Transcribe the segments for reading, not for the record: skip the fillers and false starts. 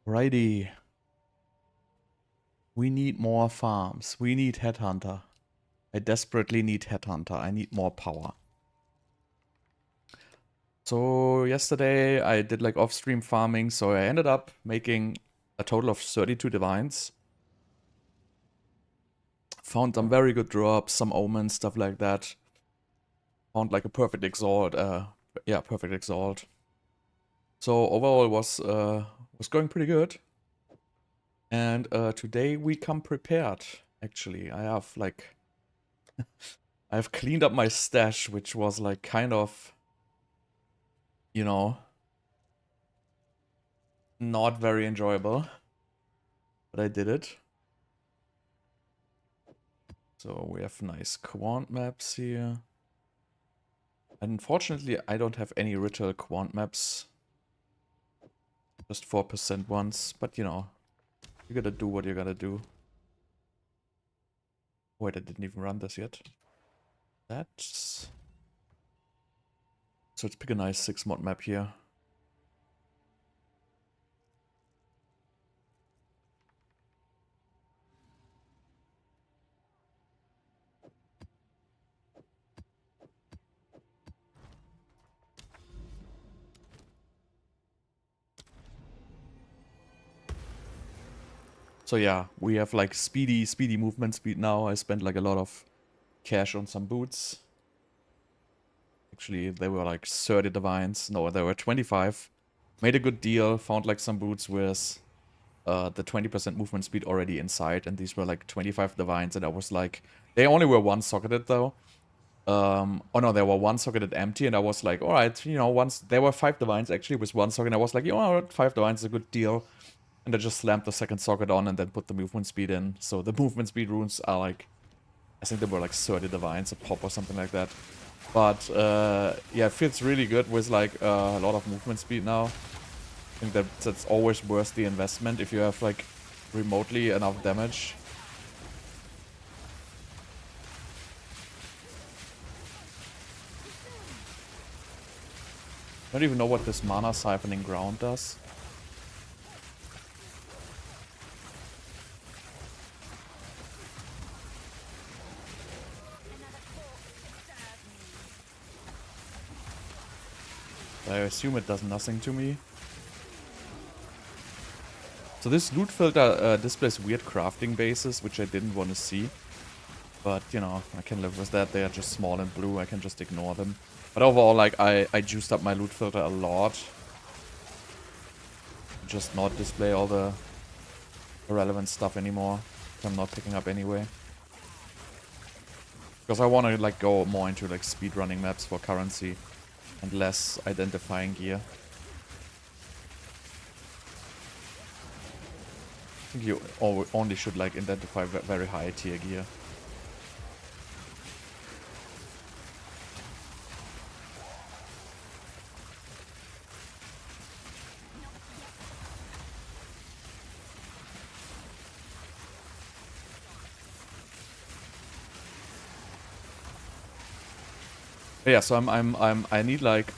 Righty. We need more farms. We need Headhunter. I desperately need Headhunter. I need more power. So yesterday I did like off-stream farming, so I ended up making a total of 32 divines. Found some very good drops, some omens, stuff like that. Found like a perfect exalt. Yeah, perfect exalt. So overall was going pretty good. And today we come prepared. Actually, I have like I've cleaned up my stash, which was like kind of, you know, not very enjoyable, but I did it. So we have nice quant maps here. Unfortunately, I don't have any ritual quant maps. Just 4% ones, but you know, you gotta do what you gotta do. Wait, I didn't even run this yet. That's... So let's pick a nice 6-mod map here. So yeah, we have like speedy movement speed now. I spent like a lot of cash on some boots. Actually, they were like 30 divines. No, they were 25. Made a good deal. Found like some boots with the 20% movement speed already inside. And these were like 25 divines. And I was like, they only were one socketed though. Oh no, they were one socketed empty. And I was like, all right, you know, once there were 5 divines actually with one socket. And I was like, you know, 5 divines is a good deal. And I just slammed the second socket on and then put the movement speed in. So the movement speed runes are like, I think they were like 30 divines a pop or something like that. But yeah, it feels really good with like a lot of movement speed now. I think that's always worth the investment if you have like remotely enough damage. I don't even know what this mana siphoning ground does. I assume it does nothing to me. So this loot filter displays weird crafting bases, which I didn't want to see. But, you know, I can live with that. They are just small and blue. I can just ignore them. But overall, like, I juiced up my loot filter a lot. Just not display all the irrelevant stuff anymore. Which I'm not picking up anyway. Because I want to, like, go more into, like, speedrunning maps for currency. And less identifying gear. I think you only should, like, identify very high tier gear. But yeah, so I need like,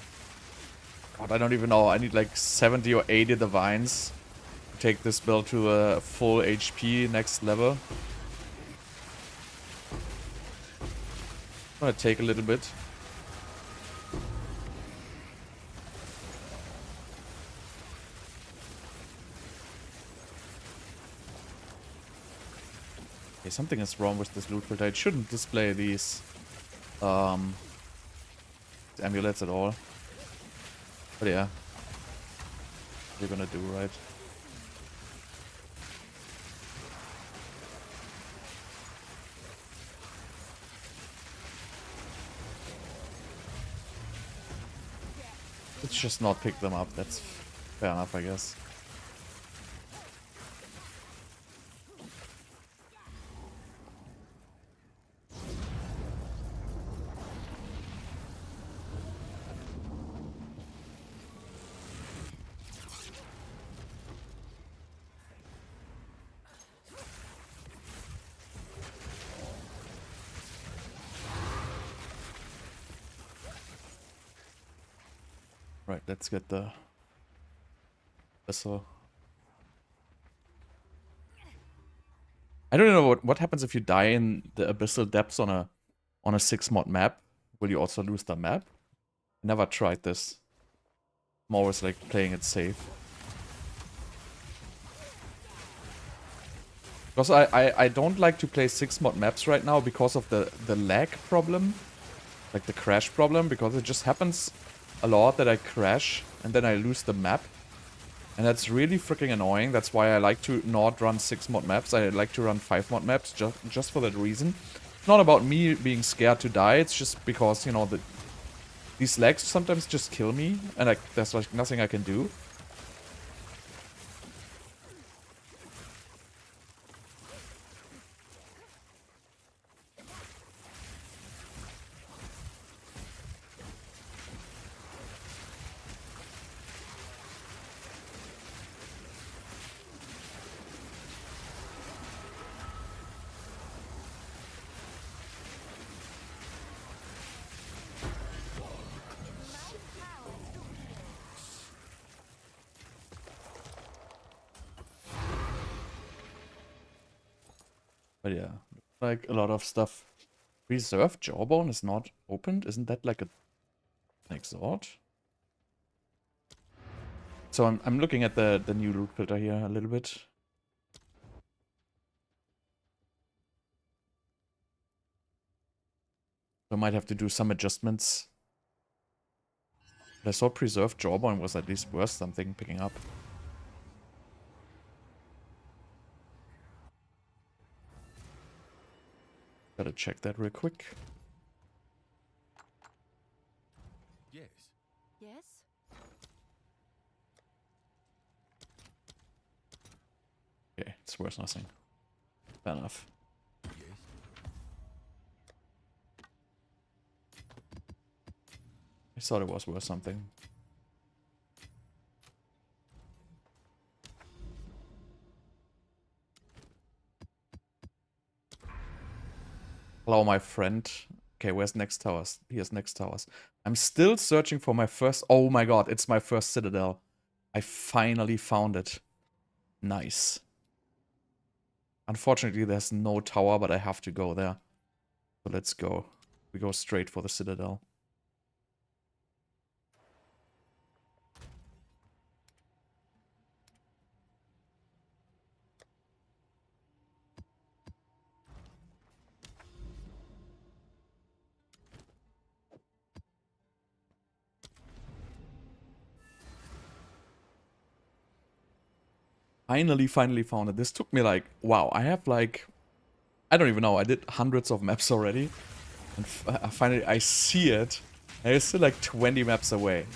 God, I don't even know. I need like 70 or 80 divines to take this build to a full HP next level. It's gonna take a little bit. Okay, something is wrong with this loot filter. It shouldn't display these amulets at all. But yeah, what are you gonna do, right? Let's just not pick them up. That's fair enough, I guess. Right, let's get the abyssal. I don't know what happens if you die in the abyssal depths on a 6-mod map. Will you also lose the map? Never tried this. I'm always like playing it safe. Because I don't like to play 6-mod maps right now because of the lag problem. Like the crash problem, because it just happens a lot that I crash and then I lose the map. And that's really freaking annoying. That's why I like to not run 6-mod maps. I like to run 5-mod maps just for that reason. It's not about me being scared to die. It's just because, you know, these lags sometimes just kill me. And there's like nothing I can do. But yeah, like a lot of stuff. Reserved Jawbone is not opened? Isn't that like an exort? So I'm looking at the new loot filter here a little bit. I might have to do some adjustments. But I saw Preserved Jawbone was at least worth something picking up. Gotta check that real quick. Yes. Yes? Okay, it's worth nothing. Fair enough. Yes. I thought it was worth something. Hello, my friend. Okay, where's next towers? Here's next towers. I'm still searching for my first... Oh my god, it's my first Citadel. I finally found it. Nice. Unfortunately, there's no tower, but I have to go there. So let's go. We go straight for the Citadel. Finally found it. This took me like... Wow, I have like... I don't even know. I did hundreds of maps already. And finally, I see it. And it's still like 20 maps away.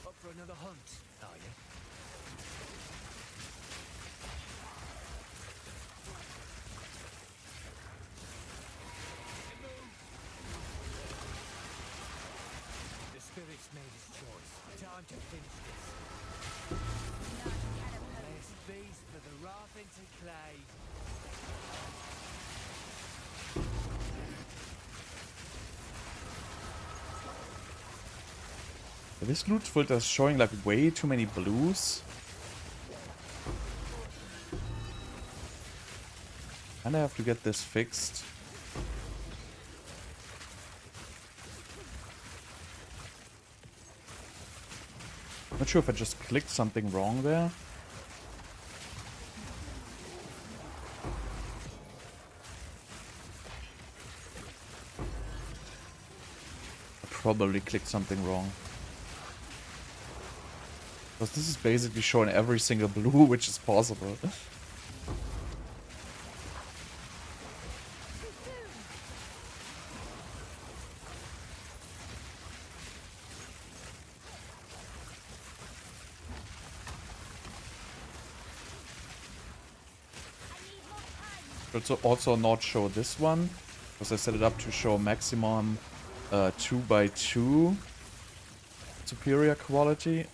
Up for another hunt, are you? The spirit's made his choice. Time to finish this. Last feast for the wrath into clay. This loot filter is showing like way too many blues. And I have to get this fixed. Not sure if I just clicked something wrong there. I probably clicked something wrong. Because this is basically showing every single blue which is possible. Should also not show this one, because I set it up to show maximum 2x2 superior quality,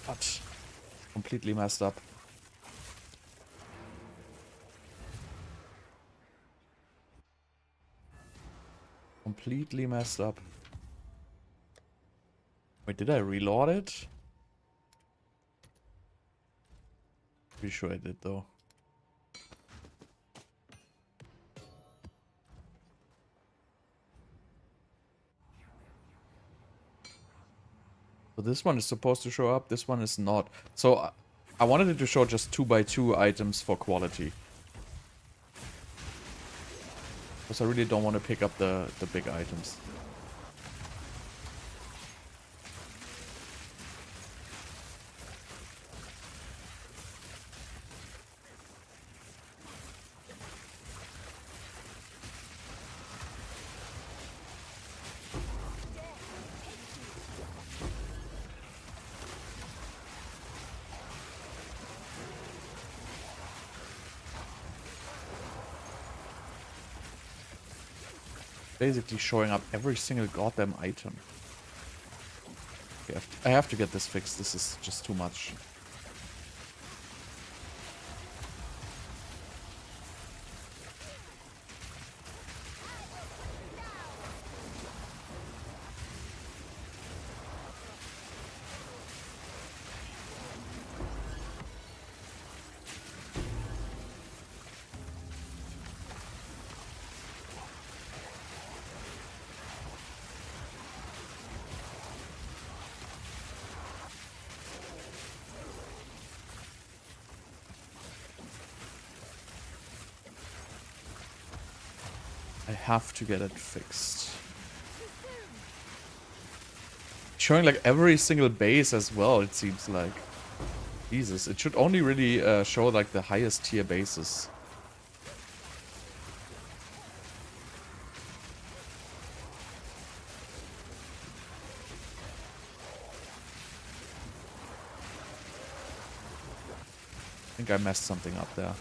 but completely messed up. Completely messed up. Wait, did I reload it? Pretty sure I did though. So this one is supposed to show up, this one is not. So I wanted it to show just 2x2 items for quality. Because I really don't want to pick up the big items. Basically showing up every single goddamn item. Okay, I have to get this fixed. This is just too much. I have to get it fixed. Showing like every single base as well, it seems like. Jesus, it should only really show like the highest tier bases. I think I messed something up there.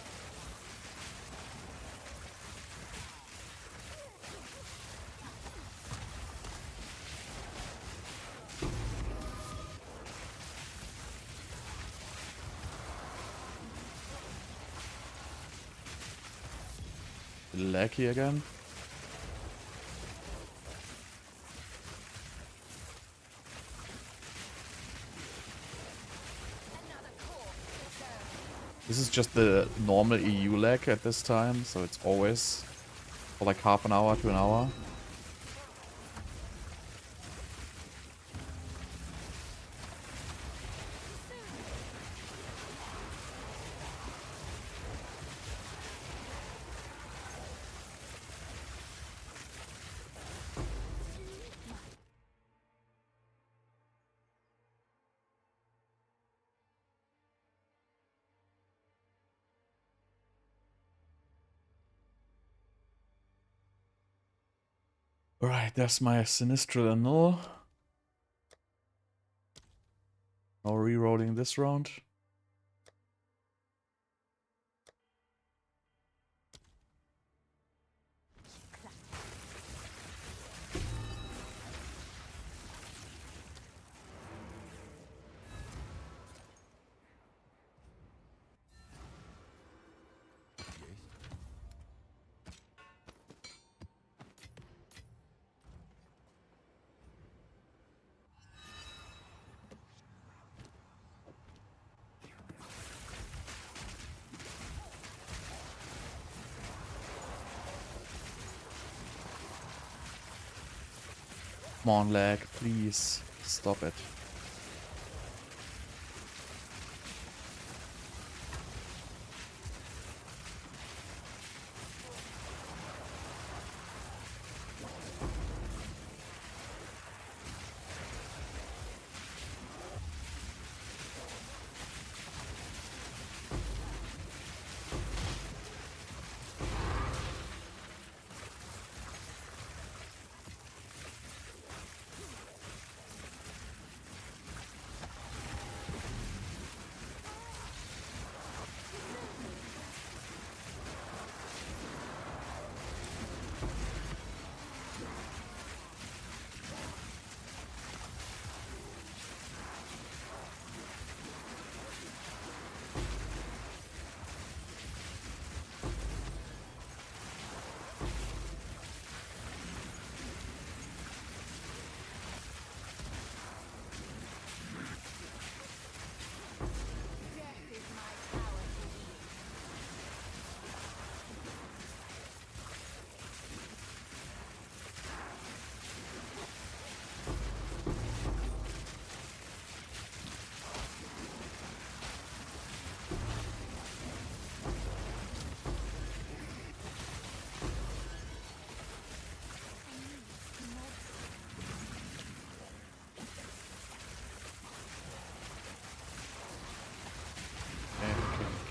Laggy again. This is just the normal EU lag at this time, so it's always for like half an hour to an hour. Alright, there's my Sinistral and Null. No rerolling this round. Come on, lag, please. Stop it.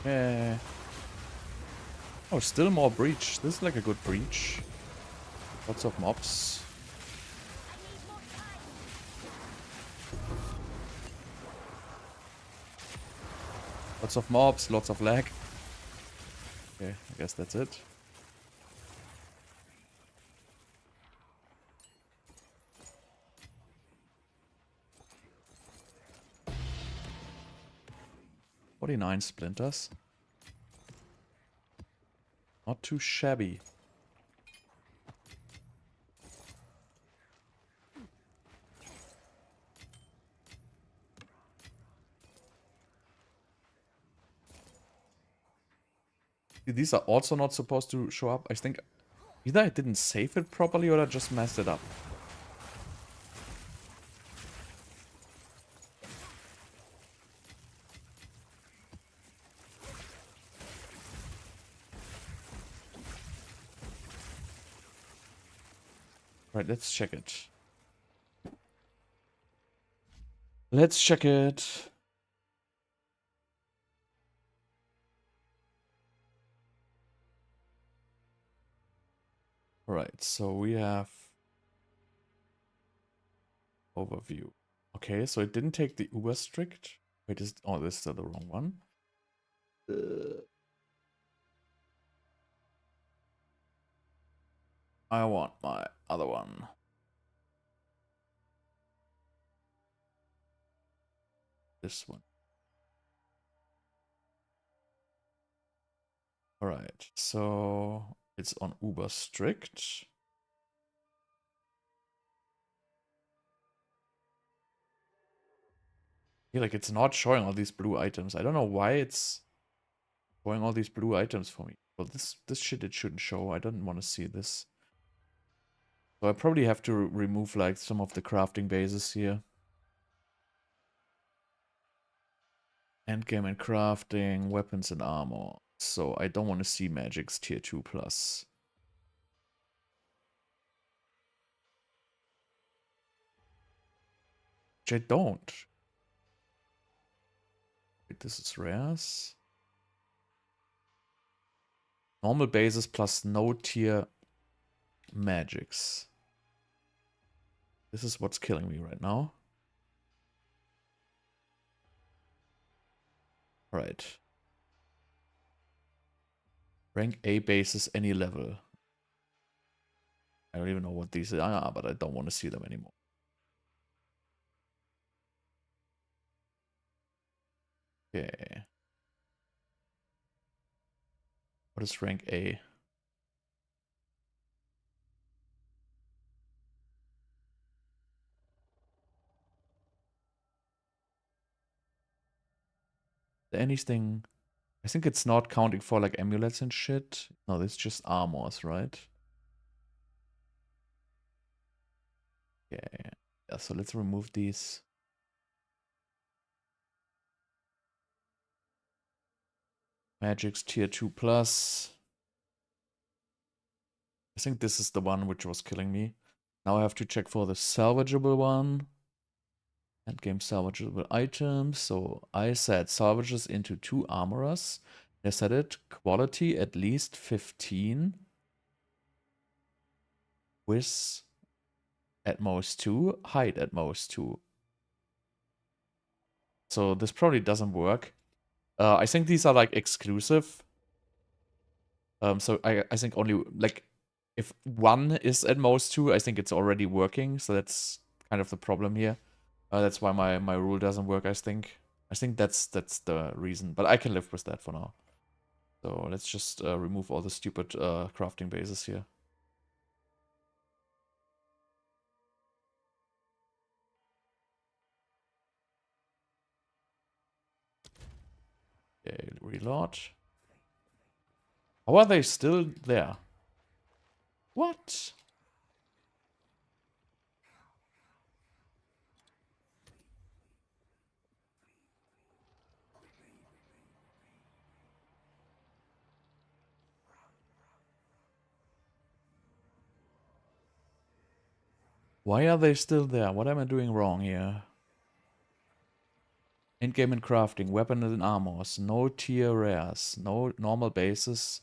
Yeah. Oh, still more breach. This is like a good breach. Lots of mobs. Lots of mobs, lots of lag. Okay, I guess that's it. "49 splinters. Not too shabby. These are also not supposed to show up. I think either I didn't save it properly or I just messed it up. Right, let's check it. Let's check it. Right, so we have overview. Okay, so it didn't take the uber strict. Wait, oh, this is the wrong one. I want my other one. This one. Alright, so it's on uber strict. Yeah, like it's not showing all these blue items. I don't know why it's showing all these blue items for me. Well, this shit it shouldn't show. I don't want to see this. So I probably have to remove like some of the crafting bases here. Endgame and crafting, weapons and armor. So I don't want to see magic's tier 2 plus. Which I don't. Wait, this is rares. Normal bases plus no tier magics. This is what's killing me right now. Right. Rank A bases any level. I don't even know what these are, but I don't want to see them anymore. Okay. What is rank A? Anything? I think it's not counting for like amulets and shit. No, it's just armors, right? Okay. Yeah, so let's remove these. Magic's tier 2 plus. I think this is the one which was killing me. Now I have to check for the salvageable one. Endgame salvageable items. So I set salvages into 2 armorers. I set it quality at least 15. With at most 2. Height at most 2. So this probably doesn't work. I think these are like exclusive. So I think only like if one is at most 2, I think it's already working. So that's kind of the problem here. That's why my rule doesn't work, I think. I think that's the reason. But I can live with that for now. So let's just remove all the stupid crafting bases here. Okay, reload. How are they still there? What? Why are they still there? What am I doing wrong here? In-game and crafting, weapon and armors, no tier rares, no normal bases.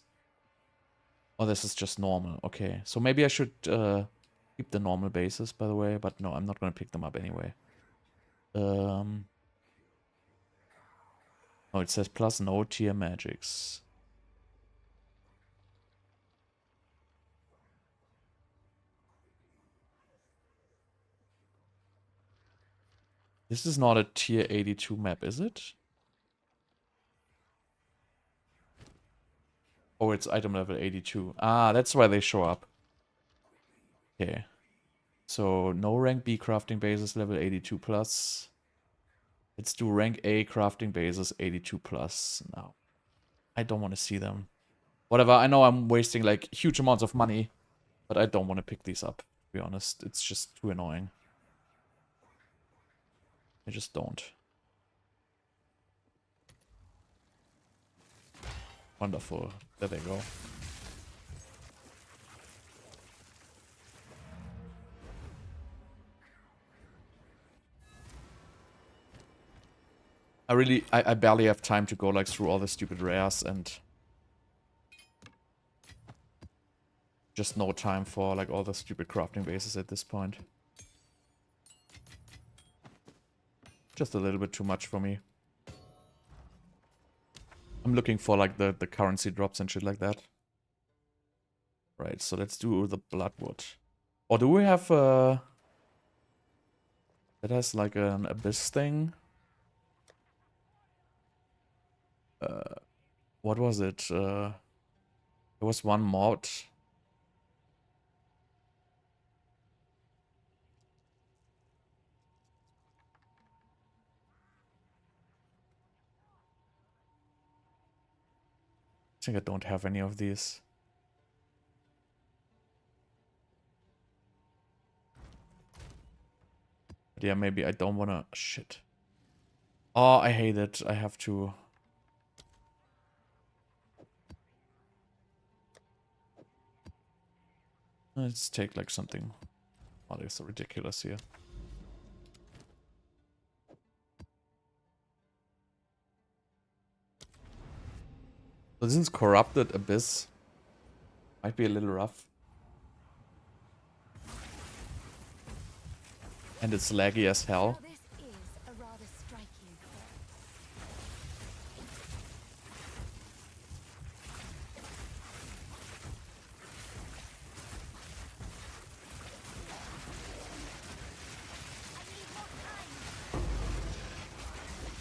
Oh, this is just normal. Okay, so maybe I should keep the normal bases, by the way, but no, I'm not gonna pick them up anyway. Oh, it says plus no tier magics. This is not a tier 82 map, is it? Oh, it's item level 82. Ah, that's why they show up. Okay. So, no rank B crafting bases level 82 plus. Let's do rank A crafting bases 82 plus now. I don't want to see them. Whatever, I know I'm wasting like huge amounts of money, but I don't want to pick these up, to be honest. It's just too annoying. I just don't. Wonderful. There they go. I barely have time to go like through all the stupid rares and just no time for like all the stupid crafting bases at this point. Just a little bit too much for me. I'm looking for like the currency drops and shit like that. Right, so let's do the Bloodwood. Or do we have that has like an abyss thing? What was it? There was one mod. I think I don't have any of these. But yeah, maybe I don't wanna... Shit. Oh, I hate it. I have to... Let's take like something... Oh, that's so ridiculous here. So this is Corrupted Abyss. Might be a little rough. And it's laggy as hell. Now this is a rather striking threat.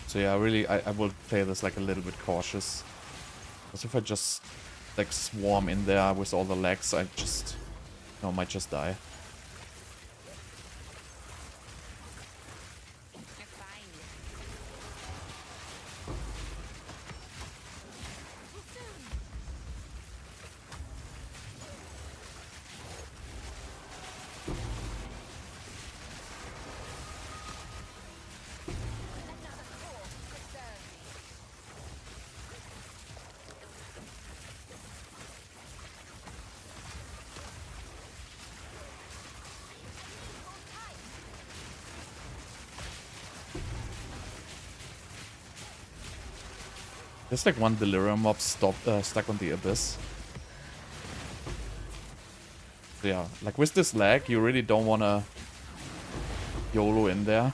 So yeah, really, I will play this like a little bit cautious. Because if I just like swarm in there with all the legs, I just, you know, might just die. You're fine. Another cause to serve me. There's like one Delirium mob stuck on the Abyss. So yeah, like with this lag, you really don't wanna YOLO in there.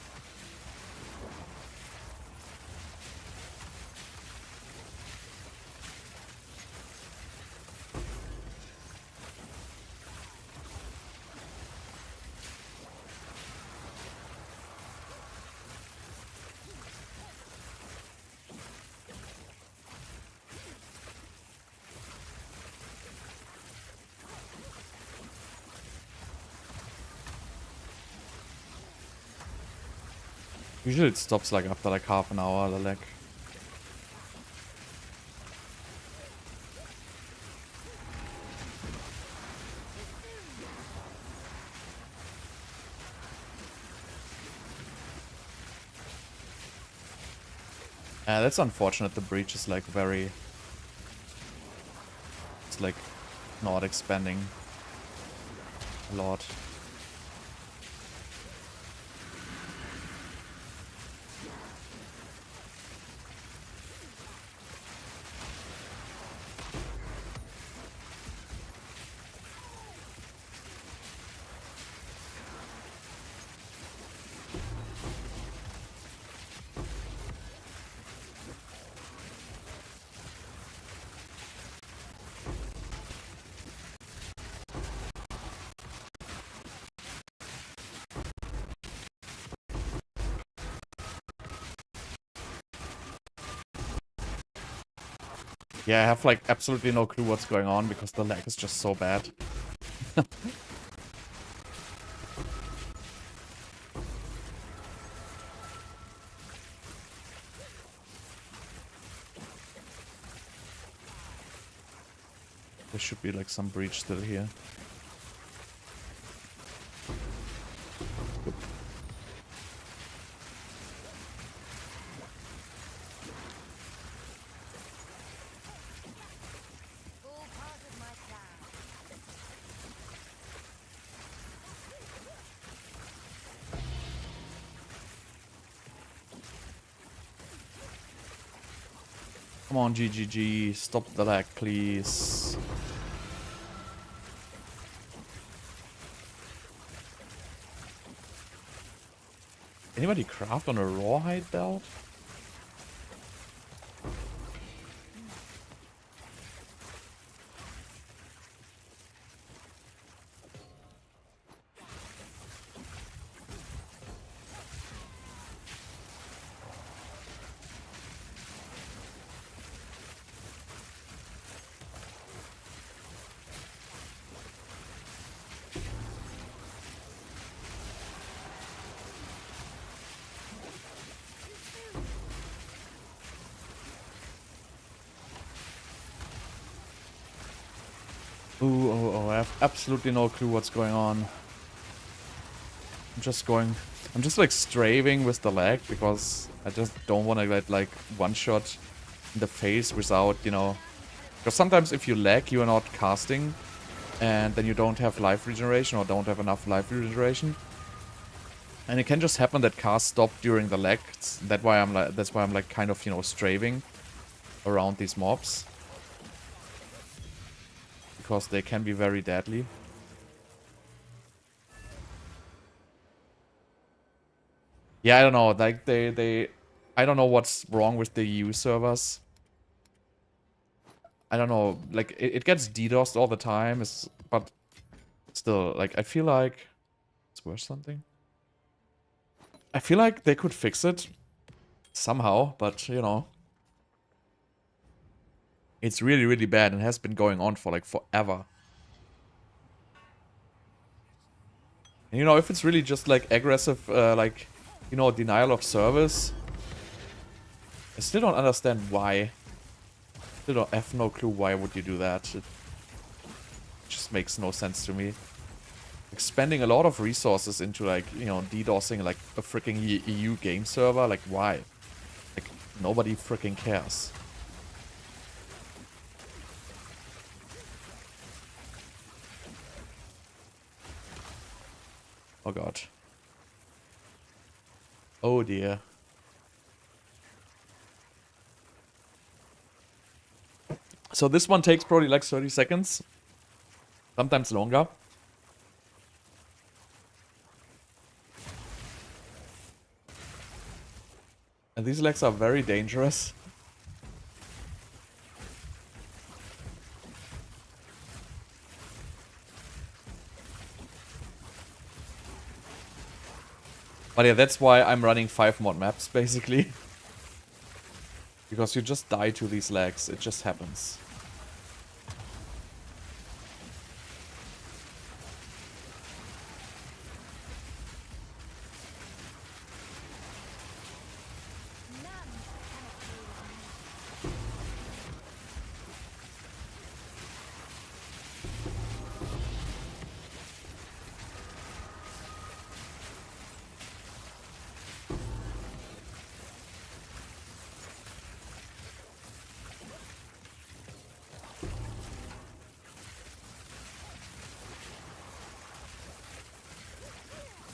Usually it stops like after like half an hour, the lag. That's unfortunate. The breach is like very... It's like not expanding a lot. Yeah, I have like absolutely no clue what's going on because the lag is just so bad. There should be like some breach still here. All part of my plan. Come on, GGG, stop the lag, please. Anybody craft on a rawhide belt? Ooh, oh, I have absolutely no clue what's going on. I'm just like strafing with the lag because I just don't want to get like one shot in the face without, you know, because sometimes if you lag, you are not casting and then you don't have life regeneration or don't have enough life regeneration. And it can just happen that casts stop during the lag. That's why I'm like kind of, you know, strafing around these mobs. Because they can be very deadly. Yeah, I don't know. Like I don't know what's wrong with the EU servers. I don't know. Like it gets DDoSed all the time. But still, like I feel like it's worth something. I feel like they could fix it somehow, but you know, it's really, really bad and has been going on for like forever. And you know, if it's really just like aggressive, like, you know, denial of service, I still don't understand why. Still don't have no clue why would you do that. It just makes no sense to me. Expending a lot of resources into like, you know, DDoSing like a freaking EU game server, like why? Like nobody freaking cares. Oh god. Oh dear. So this one takes probably like 30 seconds. Sometimes longer. And these legs are very dangerous. But yeah, that's why I'm running 5 mod maps, basically. Because you just die to these legs. It just happens.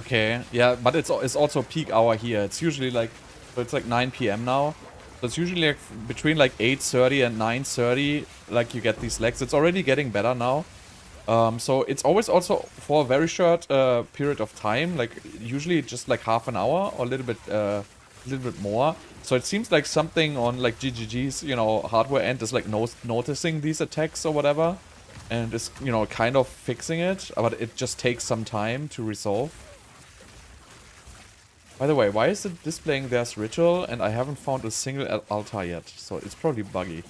Okay, yeah, but it's also peak hour here. It's usually like, so it's like 9 PM now. So it's usually like between like 8:30 and 9:30, like you get these legs. It's already getting better now. So it's always also for a very short period of time, like usually just like half an hour or a little bit more. So it seems like something on like GGG's, you know, hardware end is like noticing these attacks or whatever, and is, you know, kind of fixing it, but it just takes some time to resolve. By the way, why is it displaying there's ritual and I haven't found a single altar yet? So it's probably buggy.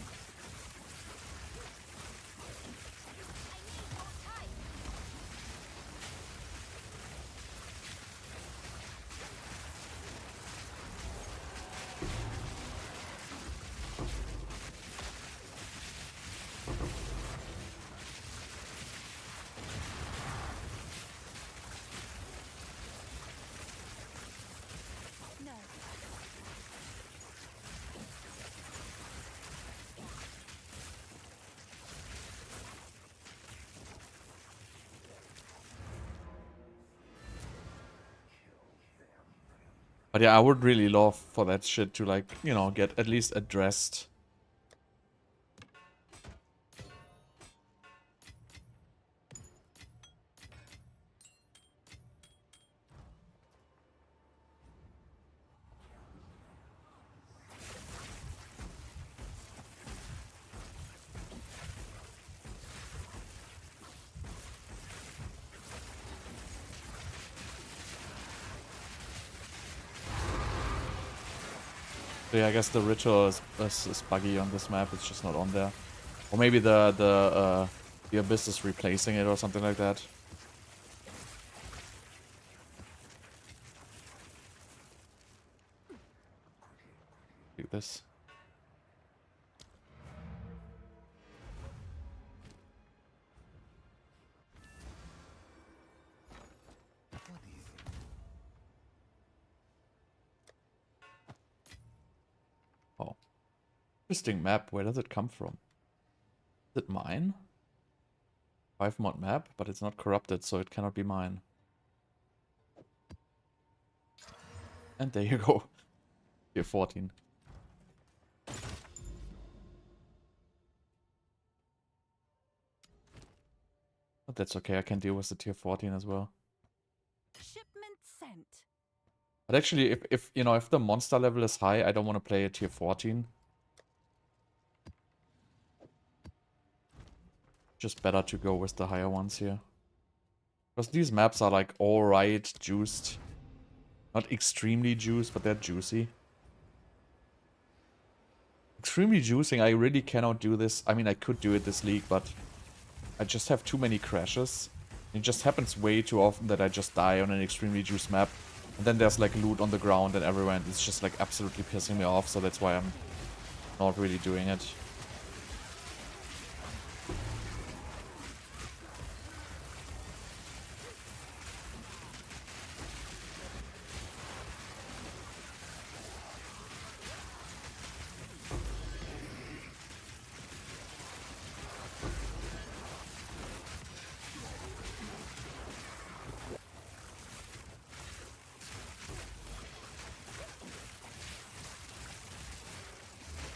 But yeah, I would really love for that shit to, like, you know, get at least addressed. So yeah, I guess the ritual is buggy on this map. It's just not on there. Or maybe the abyss is replacing it or something like that. Do this. Oh, interesting map. Where does it come from? Is it mine? 5-mod map, but it's not corrupted, so it cannot be mine. And there you go. Tier 14. But that's okay, I can deal with the tier 14 as well. Shipment sent. But actually, if you know, if the monster level is high, I don't want to play a tier 14. Just better to go with the higher ones here. Because these maps are like alright juiced. Not extremely juiced, but they're juicy. Extremely juicing, I really cannot do this. I mean, I could do it this league, but I just have too many crashes. It just happens way too often that I just die on an extremely juiced map. And then there's like loot on the ground and everywhere, and it's just like absolutely pissing me off, so that's why I'm not really doing it.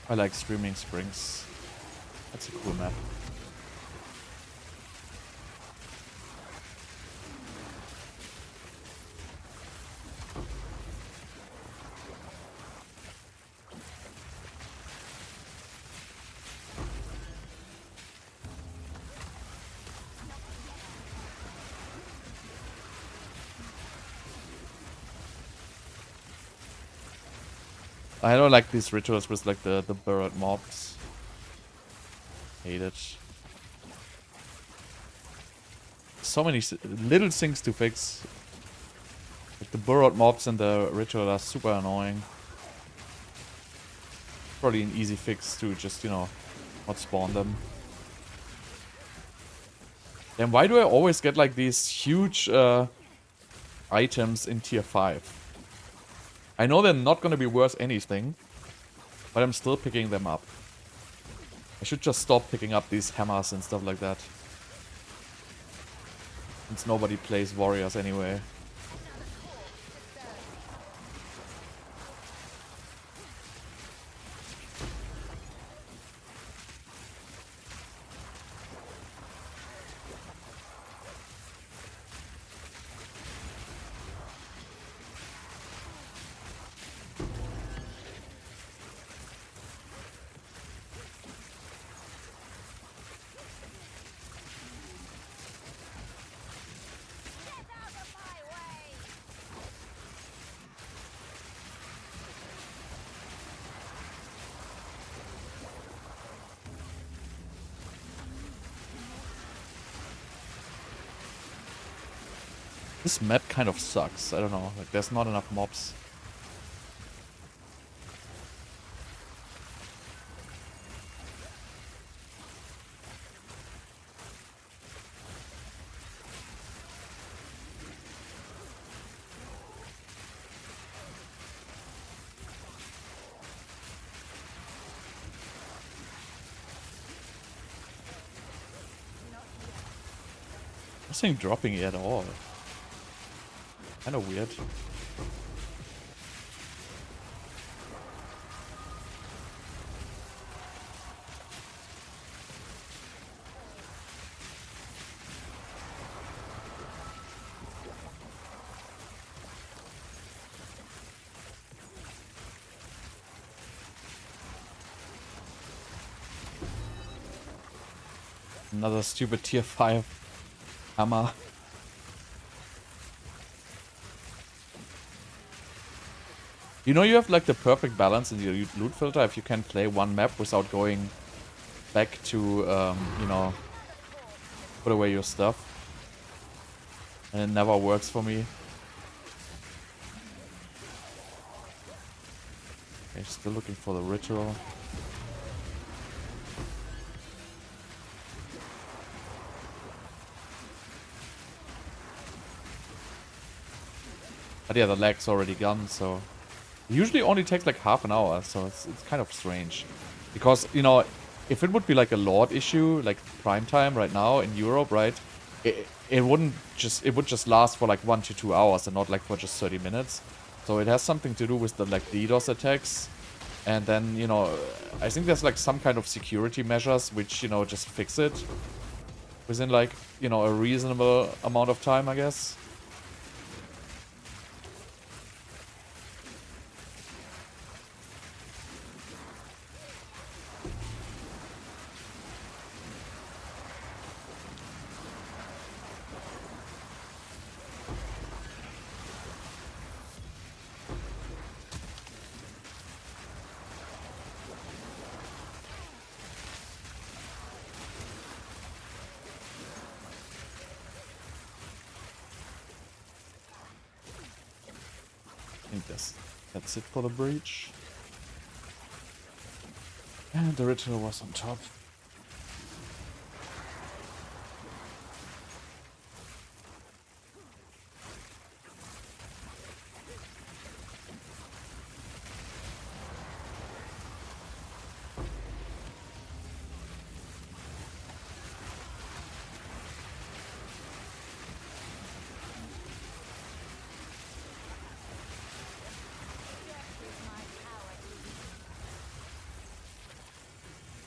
I like Streaming Springs. That's a cool map. I don't like these rituals with like the burrowed mobs. Hate it. So many little things to fix. Like the burrowed mobs and the ritual are super annoying. Probably an easy fix to just, you know, not spawn them. Then why do I always get like these huge items in tier 5? I know they're not gonna be worth anything, but I'm still picking them up. I should just stop picking up these hammers and stuff like that. Since nobody plays warriors anyway. This map kind of sucks. I don't know. Like, there's not enough mobs. Nothing dropping at all. Kind of weird. Another stupid tier 5 hammer. You know, you have like the perfect balance in your loot filter if you can play one map without going back to, you know, put away your stuff. And it never works for me. Okay, still looking for the ritual. But yeah, the lag's already gone, so... It usually only takes like half an hour, so it's kind of strange. Because, you know, if it would be like a Lord issue, like prime time right now in Europe, right? It would just last for like 1 to 2 hours and not like for just 30 minutes. So it has something to do with the like DDoS attacks. And then, you know, I think there's like some kind of security measures which, you know, just fix it within like, you know, a reasonable amount of time, I guess. I think that's it for the breach. And the ritual was on top.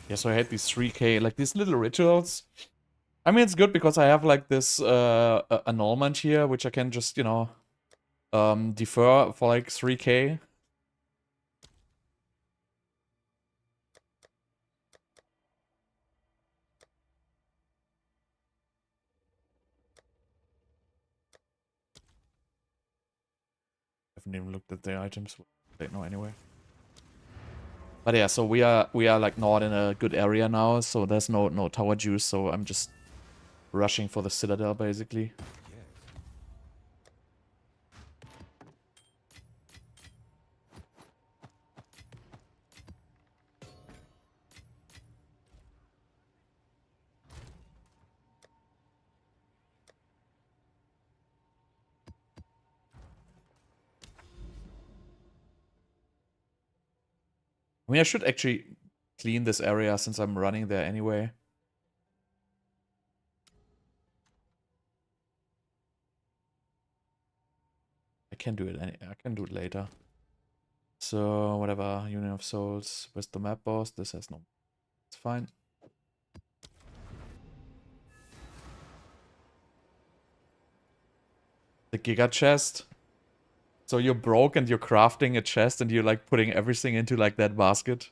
Yeah, so I had these 3k, like these little rituals. I mean, it's good because I have like this annulment here, which I can just, you know, defer for like 3k. I haven't even looked at the items. Don't know anyway. But yeah, so we are like not in a good area now, so there's no tower juice, so I'm just rushing for the Citadel basically. I mean, I should actually clean this area since I'm running there anyway. I can do it. I can do it later. So whatever, Union of Souls with the map boss. This has no. It's fine. The Giga chest. So you're broke and you're crafting a chest and you're like putting everything into like that basket.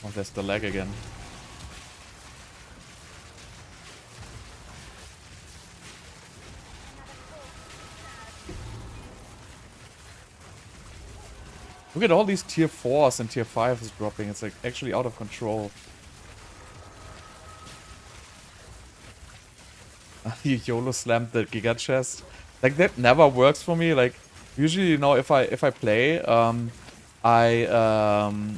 Oh, there's the lag again. Look at all these tier 4s and tier 5s dropping. It's like actually out of control. You YOLO slammed the Giga chest. Like that never works for me. Like usually, you know, if I play, I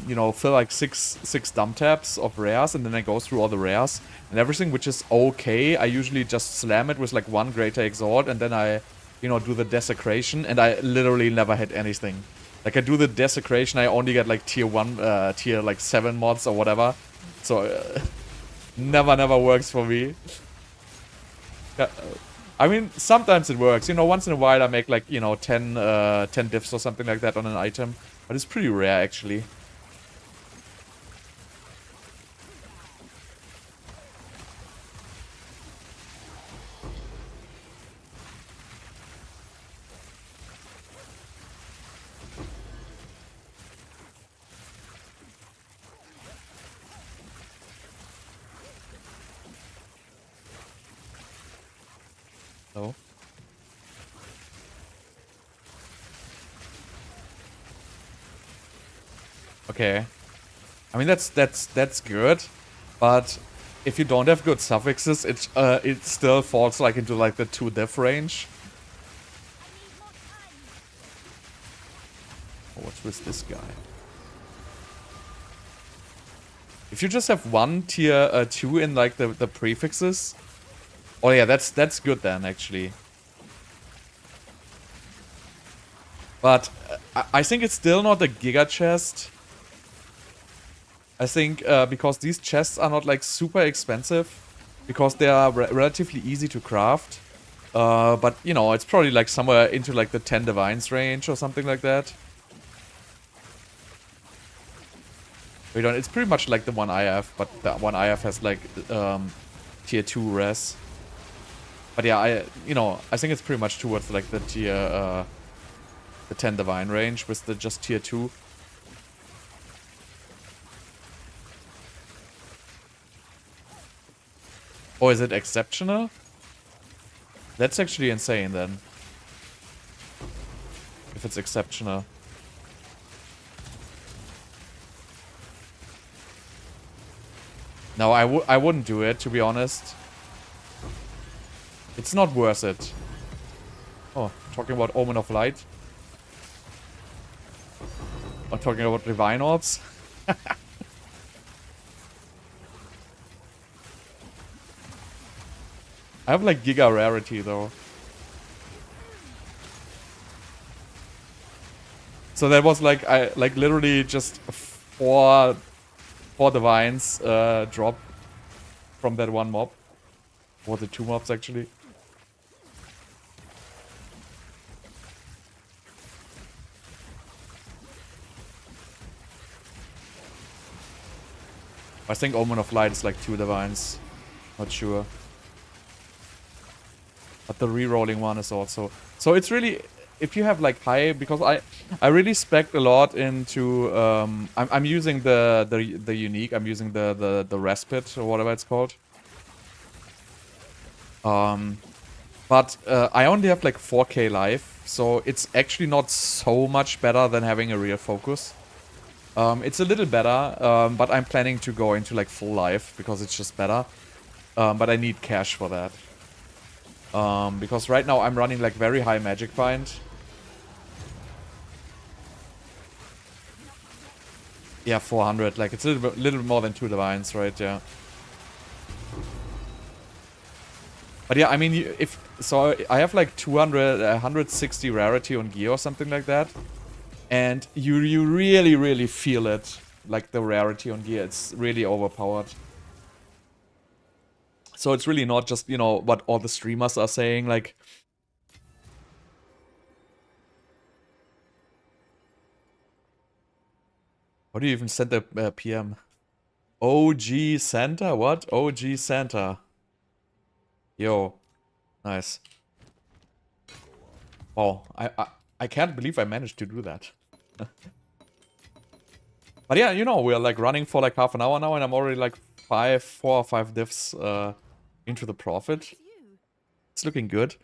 you know, fill like six dump tabs of rares and then I go through all the rares and everything which is okay. I usually just slam it with like one greater exalt and then I, you know, do the desecration and I literally never hit anything. Like I do the desecration, I only get like tier 1, tier like 7 mods or whatever. So never works for me. I mean, sometimes it works. You know, once in a while I make like, you know, 10 diffs or something like that on an item. But it's pretty rare actually. Okay. I mean, that's good, but if you don't have good suffixes, it still falls like into like the 2 diff range. Oh, what's with this guy? If you just have 1 tier 2 in like the prefixes, oh yeah, that's good then actually. But I think it's still not a giga chest. I think because these chests are not like super expensive, because they are relatively easy to craft. But you know, it's probably like somewhere into like the 10 divines range or something like that. Wait on, it's pretty much like the one I have, but the one I have has like tier 2 res. But yeah, I think it's pretty much towards like the tier the 10 divine range with the just tier 2. Or is it exceptional? That's actually insane then. If it's exceptional. No, I wouldn't do it, to be honest. It's not worth it. Oh, talking about Omen of Light. Or talking about Divine Orbs. I have like giga rarity though. So that was like literally just four divines drop from that one mob. Or the 2 mobs actually. I think Omen of Light is like 2 divines. Not sure. But the re-rolling one is also... So it's really... If you have like high... Because I really spec a lot into... I'm using the unique. I'm using the respite or whatever it's called. But I only have like 4k life. So it's actually not so much better than having a real focus. It's a little better, but I'm planning to go into like full life because it's just better. But I need cash for that. Because right now I'm running like very high magic bind. Yeah, 400. Like it's a little bit more than 2 divines, right? Yeah. But yeah, I mean, if so, I have like 160 rarity on gear or something like that. And you really feel it, like the rarity on gear. It's really overpowered. So it's really not just, you know, what all the streamers are saying, like... What do you even send the PM? OG Santa? What? OG Santa. Yo. Nice. Wow, I can't believe I managed to do that. But yeah, you know, we're like running for like half an hour now and I'm already like 4 or 5 diffs into the profit. It's looking good.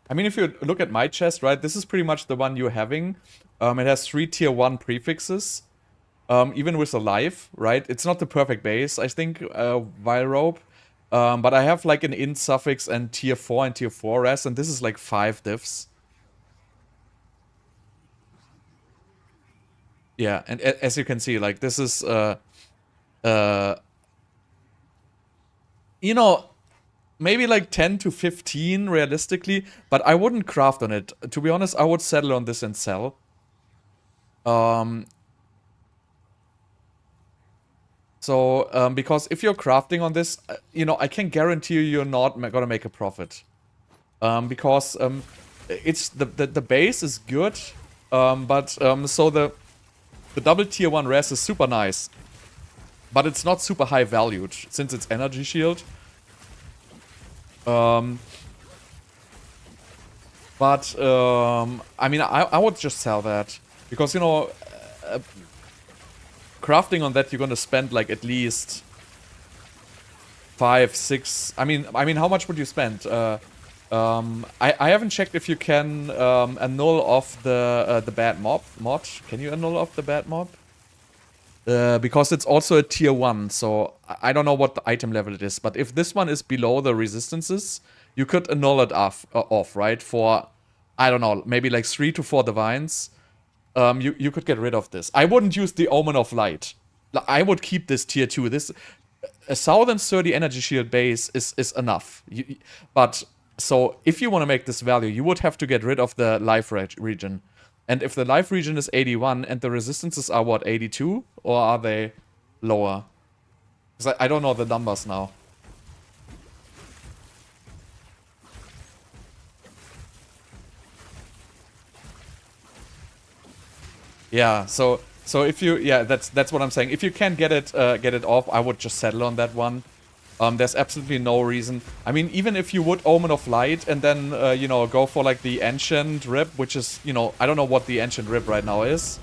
I mean, if you look at my chest, right, this is pretty much the one you're having. It has 3 tier 1 prefixes. Even with a life, right? It's not the perfect base, I think, Vile Rope. But I have like an int suffix and tier 4 and tier 4 res, and this is like 5 diffs. Yeah, and as you can see, like this is, you know, maybe like 10 to 15 realistically, but I wouldn't craft on it. To be honest, I would settle on this and sell. So, because if you're crafting on this, you know, I can guarantee you're not gonna make a profit. Because it's the base is good, but so the double tier 1 res is super nice, but it's not super high valued since it's energy shield. But I mean, I would just sell that because, you know, crafting on that you're gonna spend like at least 5, 6. I mean, how much would you spend? I haven't checked if you can annul off the bad mob mod. Can you annul off the bad mob? Because it's also a tier 1, so I don't know what the item level it is. But if this one is below the resistances, you could annul it off, right? For, I don't know, maybe like 3 to 4 divines. You could get rid of this. I wouldn't use the Omen of Light. I would keep this tier 2. This a 1030 energy shield base is enough. But so if you want to make this value, you would have to get rid of the life region. And if the life region is 81 and the resistances are what, 82? Or are they lower? Because I don't know the numbers now. Yeah, so if you, yeah, that's what I'm saying. If you can get it off, I would just settle on that one. There's absolutely no reason. I mean, even if you would Omen of Light and then, you know, go for like the Ancient Rib, which is, you know, I don't know what the Ancient Rib right now is,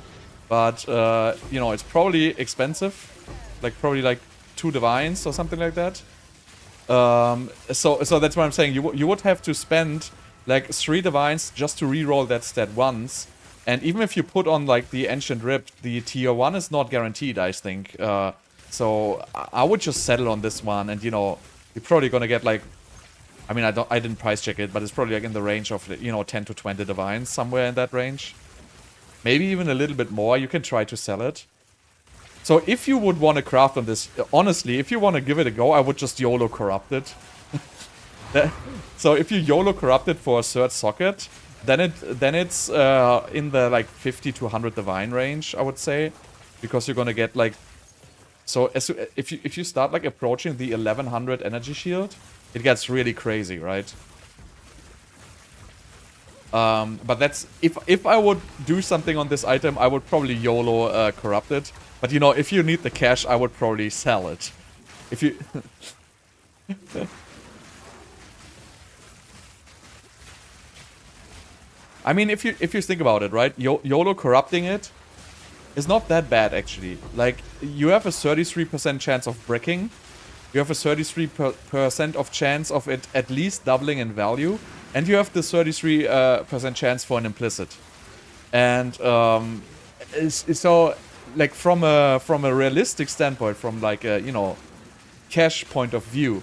but, you know, it's probably expensive. Like, probably like 2 divines or something like that. So that's what I'm saying. You would have to spend like 3 divines just to reroll that stat once. And even if you put on like the Ancient Rib, the tier 1 is not guaranteed, I think. So I would just settle on this one, and you know, you're probably gonna get like, I mean, I didn't price check it, but it's probably like in the range of, you know, 10 to 20 divines, somewhere in that range. Maybe even a little bit more. You can try to sell it. So if you would want to craft on this, honestly, if you want to give it a go, I would just YOLO corrupt it. So if you YOLO corrupt it for a third socket, then it's in the like 50 to 100 divine range, I would say, because you're gonna get like. So if you start like approaching the 1100 energy shield, it gets really crazy, right? But that's if I would do something on this item, I would probably YOLO corrupt it. But you know, if you need the cash, I would probably sell it. If you I mean, if you think about it, right? YOLO corrupting it is not that bad, actually. Like, you have a 33% chance of bricking. You have a 33% of chance of it at least doubling in value. And you have the 33% chance for an implicit. And so, like, from a realistic standpoint, from like a, you know, cash point of view,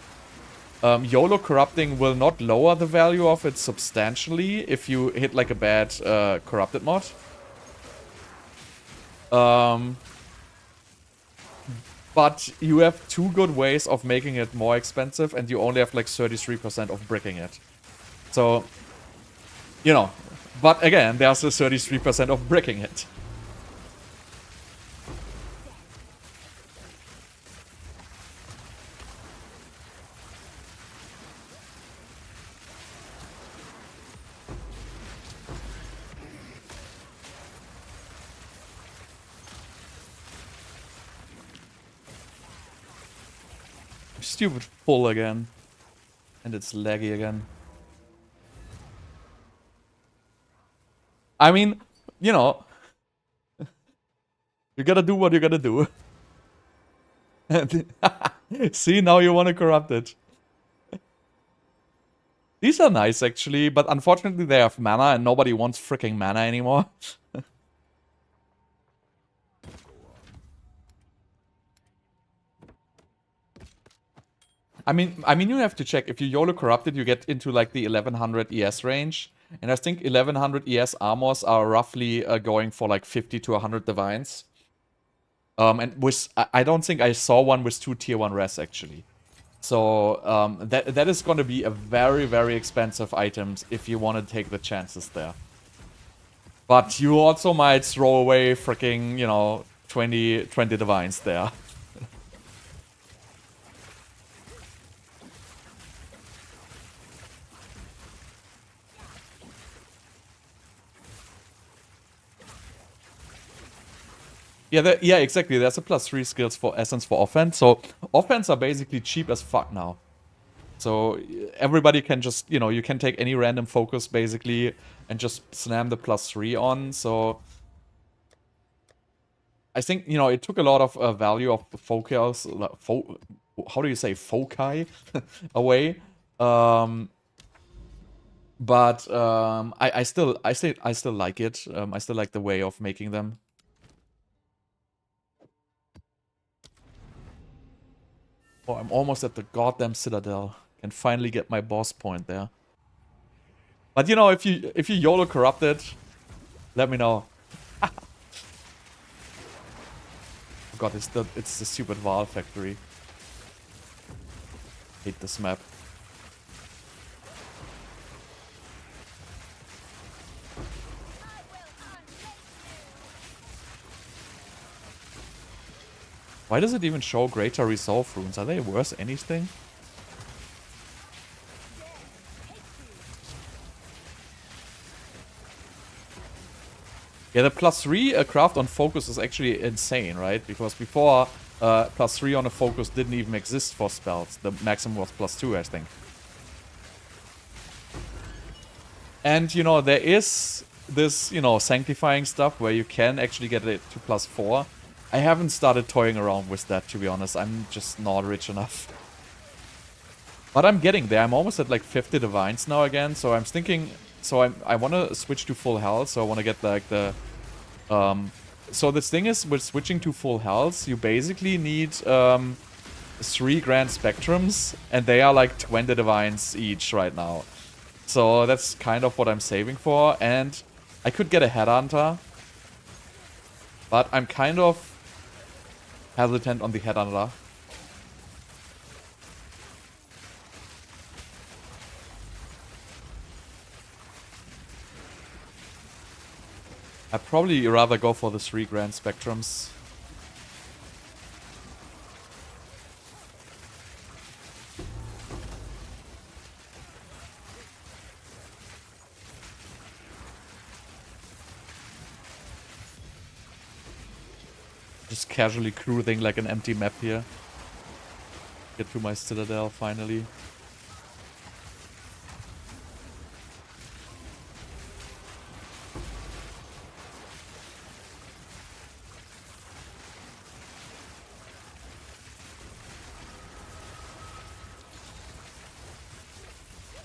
YOLO corrupting will not lower the value of it substantially if you hit like a bad corrupted mod. But you have 2 good ways of making it more expensive, and you only have like 33% of bricking it. So, you know, but again, there's the 33% of bricking it. Stupid pull again. And it's laggy again. I mean, you know, you gotta do what you gotta do. See, now you wanna corrupt it. These are nice, actually, but unfortunately they have mana and nobody wants freaking mana anymore. I mean, you have to check. If you YOLO corrupted, you get into like the 1100 ES range. And I think 1100 ES armors are roughly going for like 50 to 100 divines. And with, I don't think I saw one with 2 tier 1 res, actually. So that is going to be a very, very expensive item if you want to take the chances there. But you also might throw away freaking, you know, 20 divines there. Yeah, yeah, exactly. There's a +3 skills for essence for offense. So offense are basically cheap as fuck now. So everybody can just, you know, you can take any random focus basically and just slam the +3 on. So I think, you know, it took a lot of value of the focus, how do you say, foci away. But I still like it. I still like the way of making them. Oh, I'm almost at the goddamn Citadel. Can finally get my boss point there. But you know, if you YOLO corrupt it, let me know. Oh god, it's the stupid Val factory. Hate this map. Why does it even show greater resolve runes? Are they worth anything? Yeah, the +3 craft on focus is actually insane, right? Because before, +3 on a focus didn't even exist for spells. The maximum was +2, I think. And, you know, there is this, you know, sanctifying stuff where you can actually get it to +4. I haven't started toying around with that, to be honest. I'm just not rich enough. But I'm getting there. I'm almost at like 50 divines now again, so I'm thinking... So I want to switch to full health, so I want to get like the... so this thing is, with switching to full health, you basically need 3 grand spectrums, and they are like 20 divines each right now. So that's kind of what I'm saving for, and I could get a Headhunter, but I'm kind of hesitant on the Headhunter. I'd probably rather go for the 3 grand spectrums. Just casually cruising like an empty map here. Get to my Citadel finally.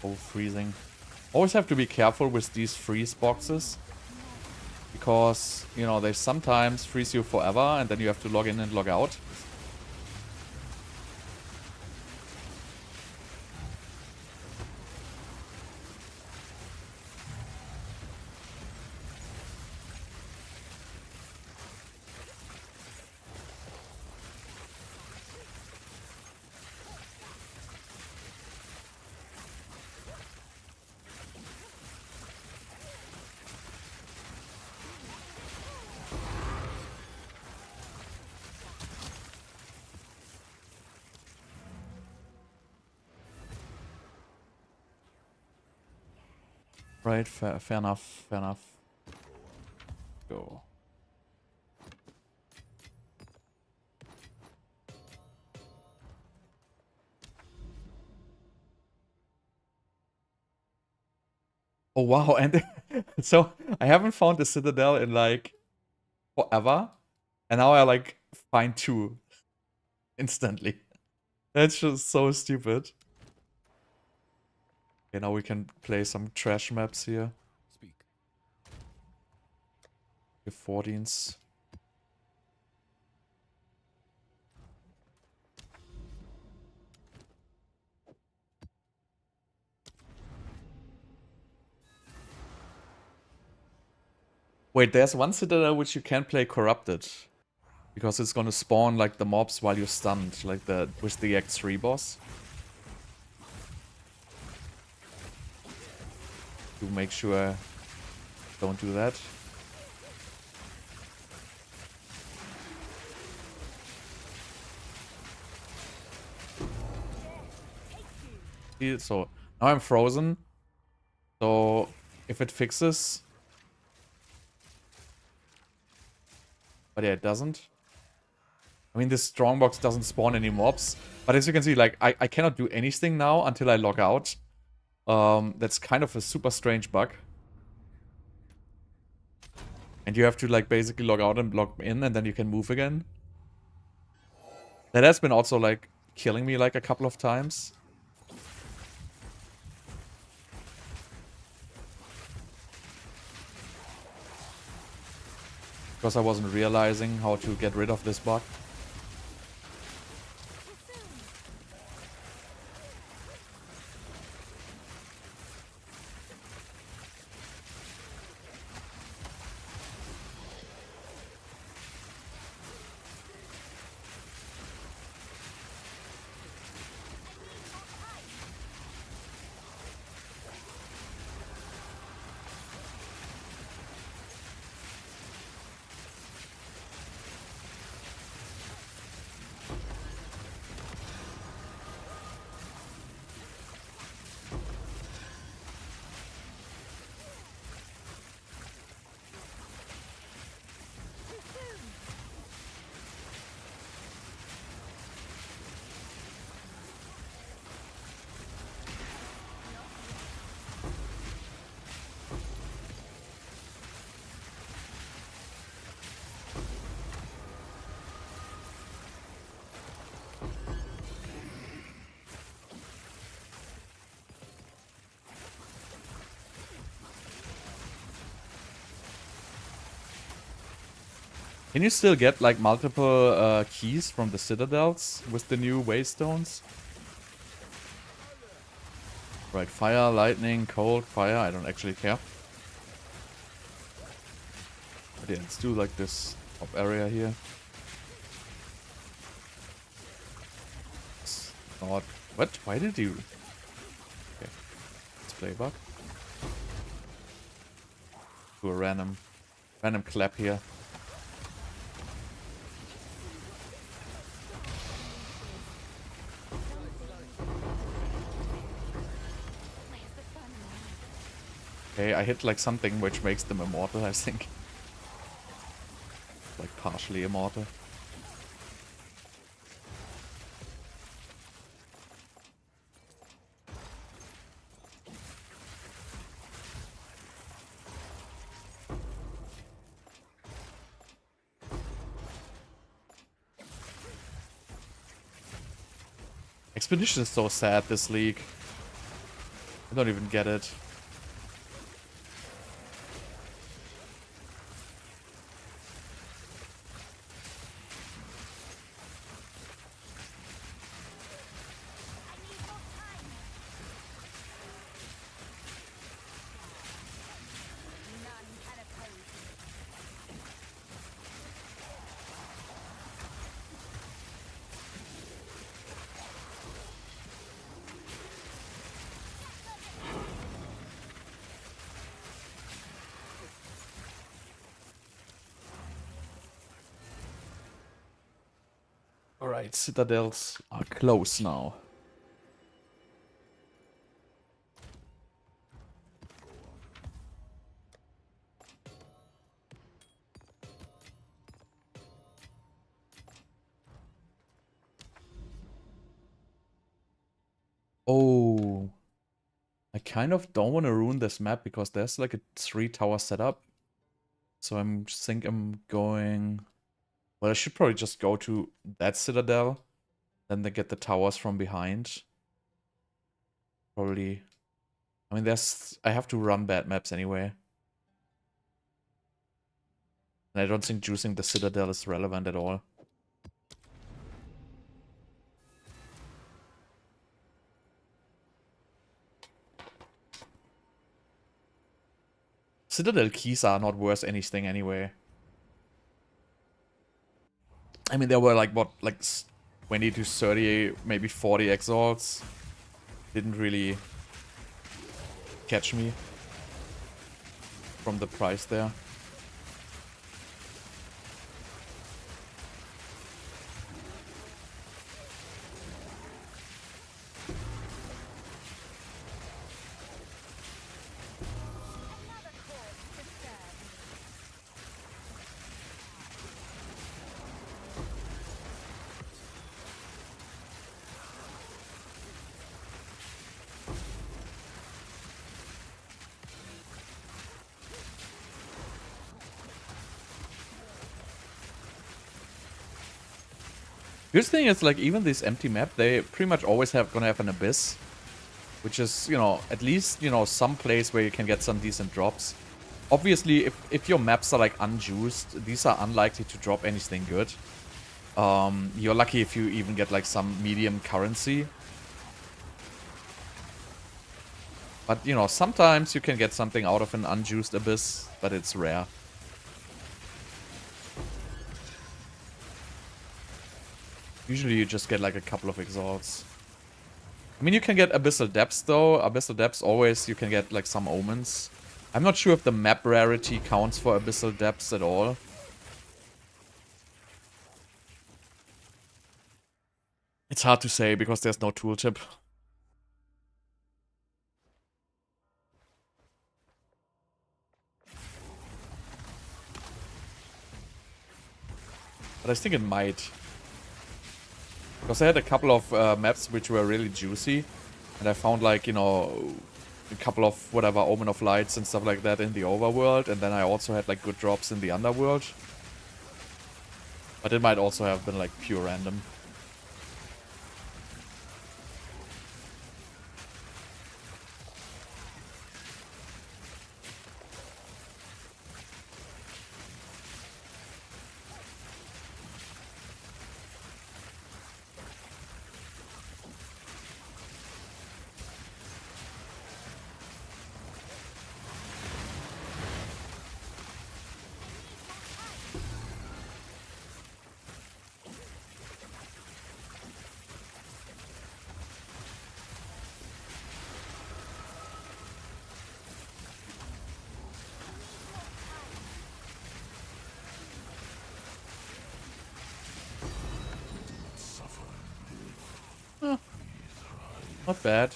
Oh, freezing. Always have to be careful with these freeze boxes. Because, you know, they sometimes freeze you forever and then you have to log in and log out. Right, fair enough, fair enough. Go. Oh wow, and so I haven't found the Citadel in like forever. And now I like find 2 instantly. That's just so stupid. Okay, now we can play some trash maps here. Speak. The 14s. Wait, there's one Citadel which you can play Corrupted. Because it's gonna spawn like the mobs while you're stunned, like the with the Act 3 boss. To make sure don't do that. So now I'm frozen. So if it fixes. But yeah, it doesn't. I mean, this strongbox doesn't spawn any mobs. But as you can see, like, I cannot do anything now until I log out. That's kind of a super strange bug. And you have to, like, basically log out and log in, and then you can move again. That has been also, like, killing me, like, a couple of times. Because I wasn't realizing how to get rid of this bug. Can you still get like multiple keys from the Citadels with the new Waystones? Right, fire, lightning, cold, fire, I don't actually care. But yeah, let's do like this top area here. It's not... What? Why did you... Okay, let's play bug. Do a random clap here. Okay, I hit like something which makes them immortal, I think. Like partially immortal. Expedition is so sad, this league. I don't even get it. Alright, Citadels are close now. Oh, I kind of don't want to ruin this map because there's like a 3-tower setup. So think I'm going... Well, I should probably just go to that Citadel. Then they get the towers from behind. Probably... I mean, I have to run bad maps anyway. And I don't think juicing the Citadel is relevant at all. Citadel keys are not worth anything anyway. I mean, there were like, what, like 20 to 30, maybe 40 Exiles. Didn't really catch me from the price there. Good thing is, like, even this empty map, they pretty much always gonna have an abyss. Which is, you know, at least, you know, some place where you can get some decent drops. Obviously, if your maps are like unjuiced, these are unlikely to drop anything good. You're lucky if you even get like some medium currency. But, you know, sometimes you can get something out of an unjuiced abyss, but it's rare. Usually you just get like a couple of exalts. I mean, you can get abyssal depths though. Abyssal depths always, you can get like some omens. I'm not sure if the map rarity counts for abyssal depths at all. It's hard to say because there's no tooltip. But I think it might. Because I had a couple of maps which were really juicy. And I found like, you know, a couple of whatever Omen of Lights and stuff like that in the overworld. And then I also had like good drops in the underworld. But it might also have been like pure random. Not bad.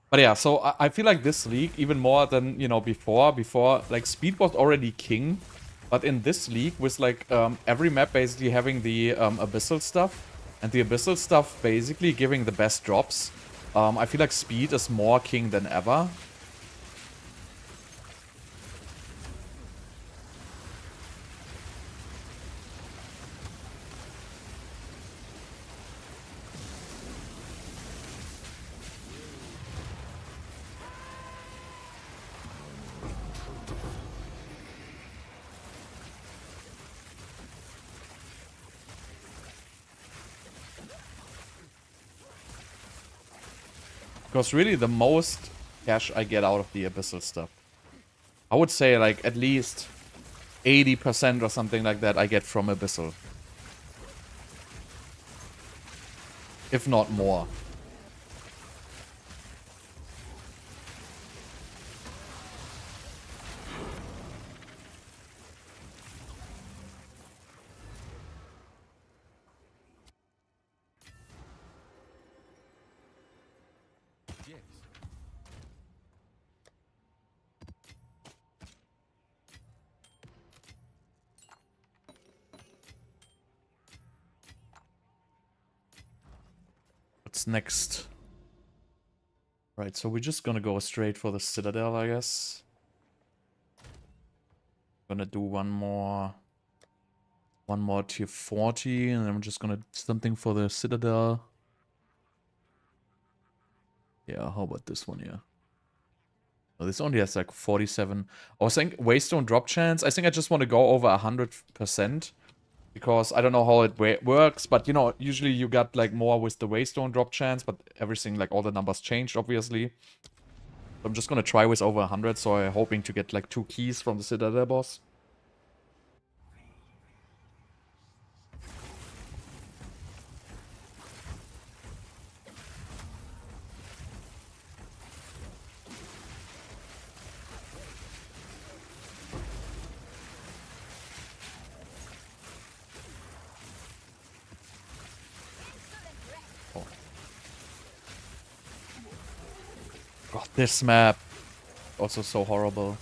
But yeah, so I feel like this league, even more than, you know, before, like, speed was already king. But in this league, with, like, every map basically having the abyssal stuff, and the abyssal stuff basically giving the best drops, I feel like speed is more king than ever. Because really the most cash I get out of the abyssal stuff, I would say like at least 80% or something like that I get from abyssal. If not more. Yes. What's next? Right, so we're just gonna go straight for the Citadel, I guess. Gonna do one more tier 40, and then I'm just gonna do something for the Citadel. Yeah, how about this one here? Oh, this only has like 47. I was saying Waystone drop chance. I think I just want to go over 100%. Because I don't know how it works, but you know, usually you got like more with the Waystone drop chance, but everything, like all the numbers changed, obviously. So I'm just gonna try with over 100, so I'm hoping to get like 2 keys from the Citadel boss. Oh. God, this map. Also so horrible.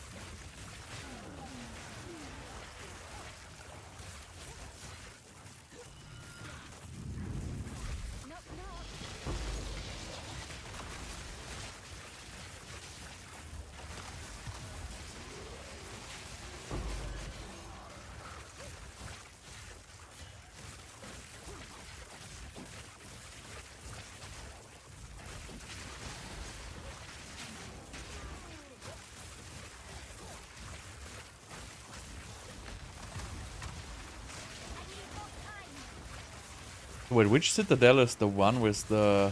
Wait, which Citadel is the one with the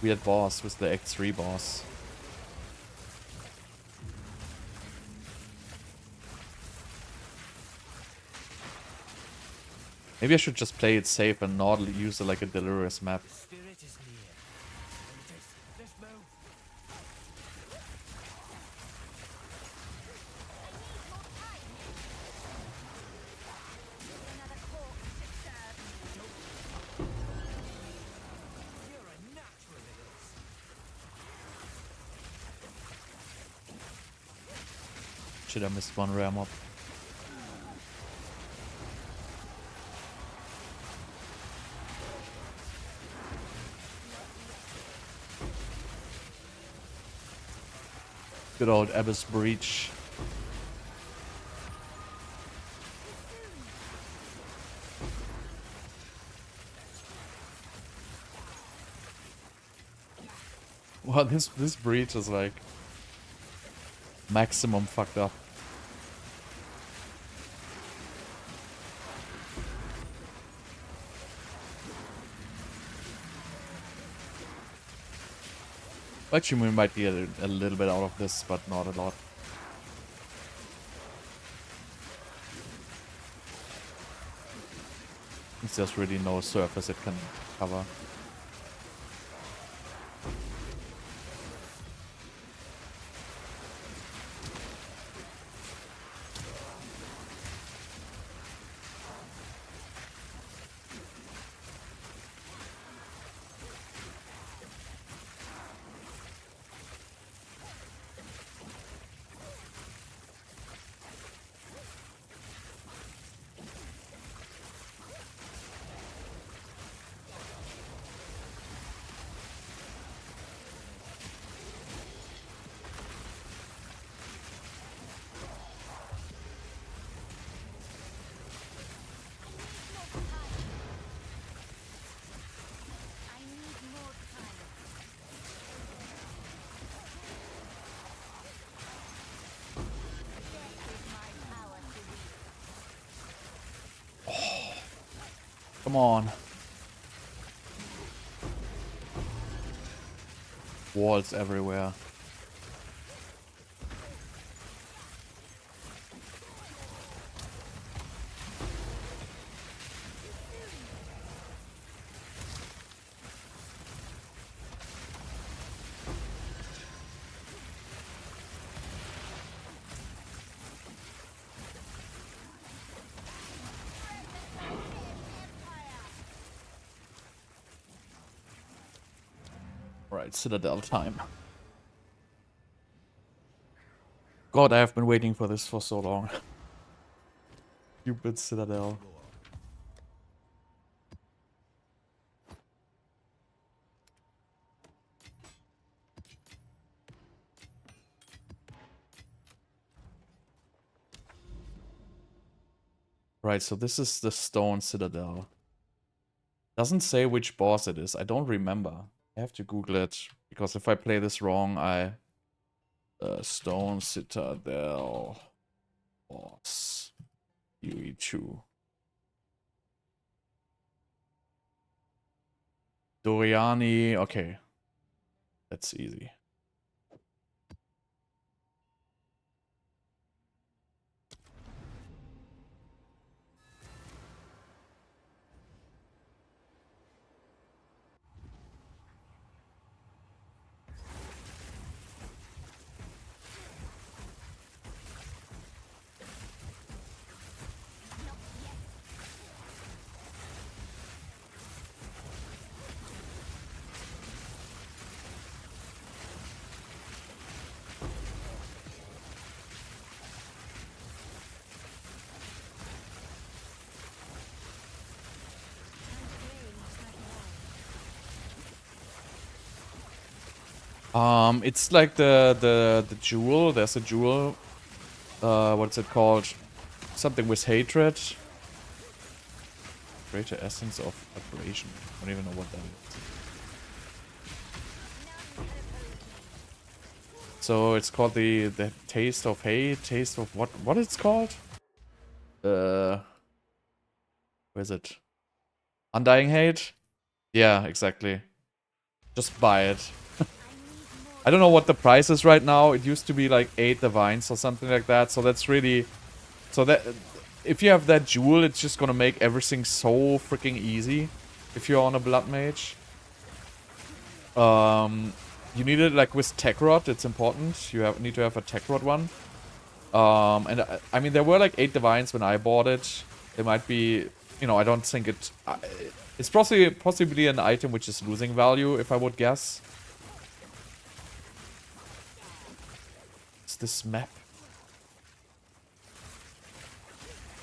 weird boss, with the X3 boss? Maybe I should just play it safe and not use it like a delirious map. The spirit is near. Let's move. Another corpse to serve. You're a natural at this. Shit, I missed one rare mob. Good old Abyss Breach. Wow, this breach is like maximum fucked up. Actually, we might get a little bit out of this, but not a lot. There's really no surface it can cover. I need more time. Death is my power to wield. Come on. Walls everywhere. Right, Citadel time. God, I have been waiting for this for so long. Stupid Citadel. Right, so this is the Stone Citadel. Doesn't say which boss it is. I don't remember. I have to Google it, because if I play this wrong, Stone Citadel boss UE2. Doriani, okay. That's easy. It's like the jewel. There's a jewel. What's it called? Something with hatred. Greater essence of aberration. I don't even know what that is. So it's called the taste of hate. Taste of what? What it's called? Where is it? Undying Hate? Yeah, exactly. Just buy it. I don't know what the price is right now. It used to be like 8 divines or something like that. So that's really... So that... If you have that jewel, it's just gonna make everything so freaking easy. If you're on a Blood Mage. You need it like with Tech Rod. It's important. You need to have a Tech Rod one. And I mean, there were like 8 divines when I bought it. They might be... You know, I don't think it... It's possibly an item which is losing value, if I would guess. This map.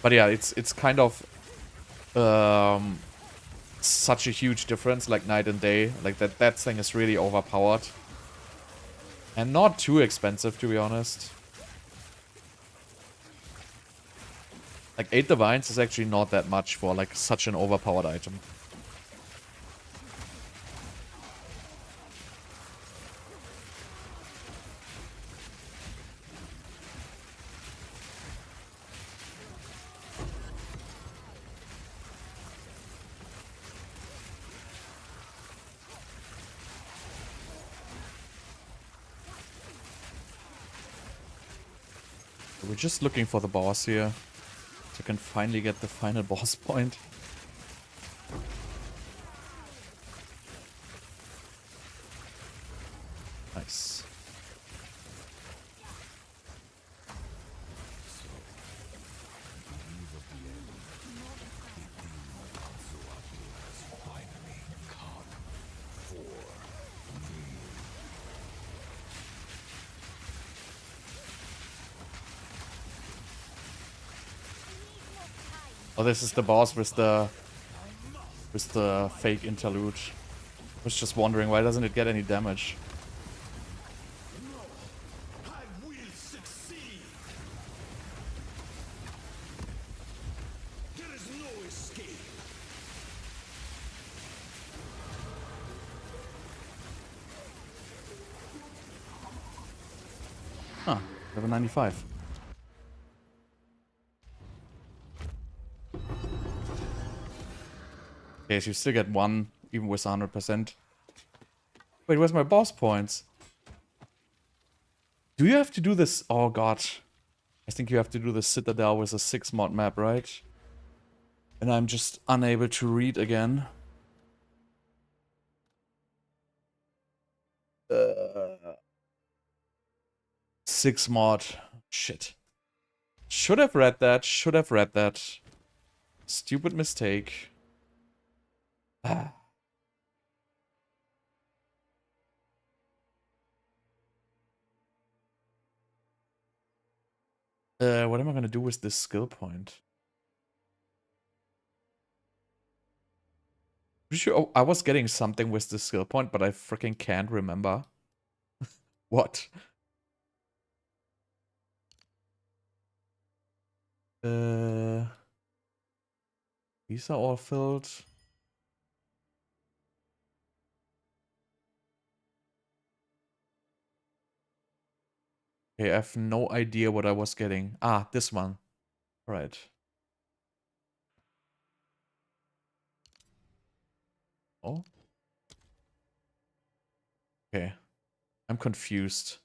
But yeah, it's kind of such a huge difference, like night and day. Like that thing is really overpowered. And not too expensive, to be honest. Like 8 divines is actually not that much for like such an overpowered item. We're just looking for the boss here. So we can finally get the final boss point. Nice. Oh, this is the boss with the fake interlude. I was just wondering, why doesn't it get any damage? I will succeed. There is no escape. Huh, level 95. Okay, so you still get 1, even with 100%. Wait, where's my boss points? Do you have to do this? Oh god. I think you have to do the Citadel with a 6 mod map, right? And I'm just unable to read again. 6 mod. Shit. Should have read that. Should have read that. Stupid mistake. Ah. What am I gonna do with this skill point? Pretty sure I was getting something with this skill point, but I freaking can't remember. What? These are all filled. Okay, I have no idea what I was getting. Ah, this one. Right. Oh. Okay. I'm confused.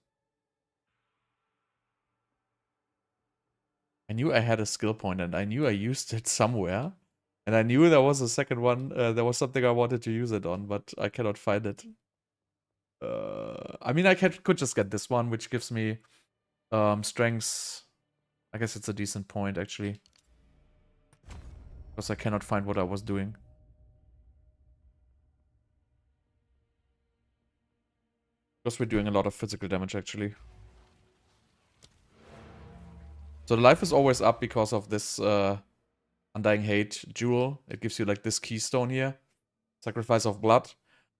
I knew I had a skill point and I knew I used it somewhere. And I knew there was a second one. There was something I wanted to use it on, but I cannot find it. I mean, I could just get this one, which gives me strengths. I guess it's a decent point, actually. Because I cannot find what I was doing. Because we're doing a lot of physical damage, actually. So the life is always up because of this Undying Hate jewel. It gives you like this keystone here. Sacrifice of Blood.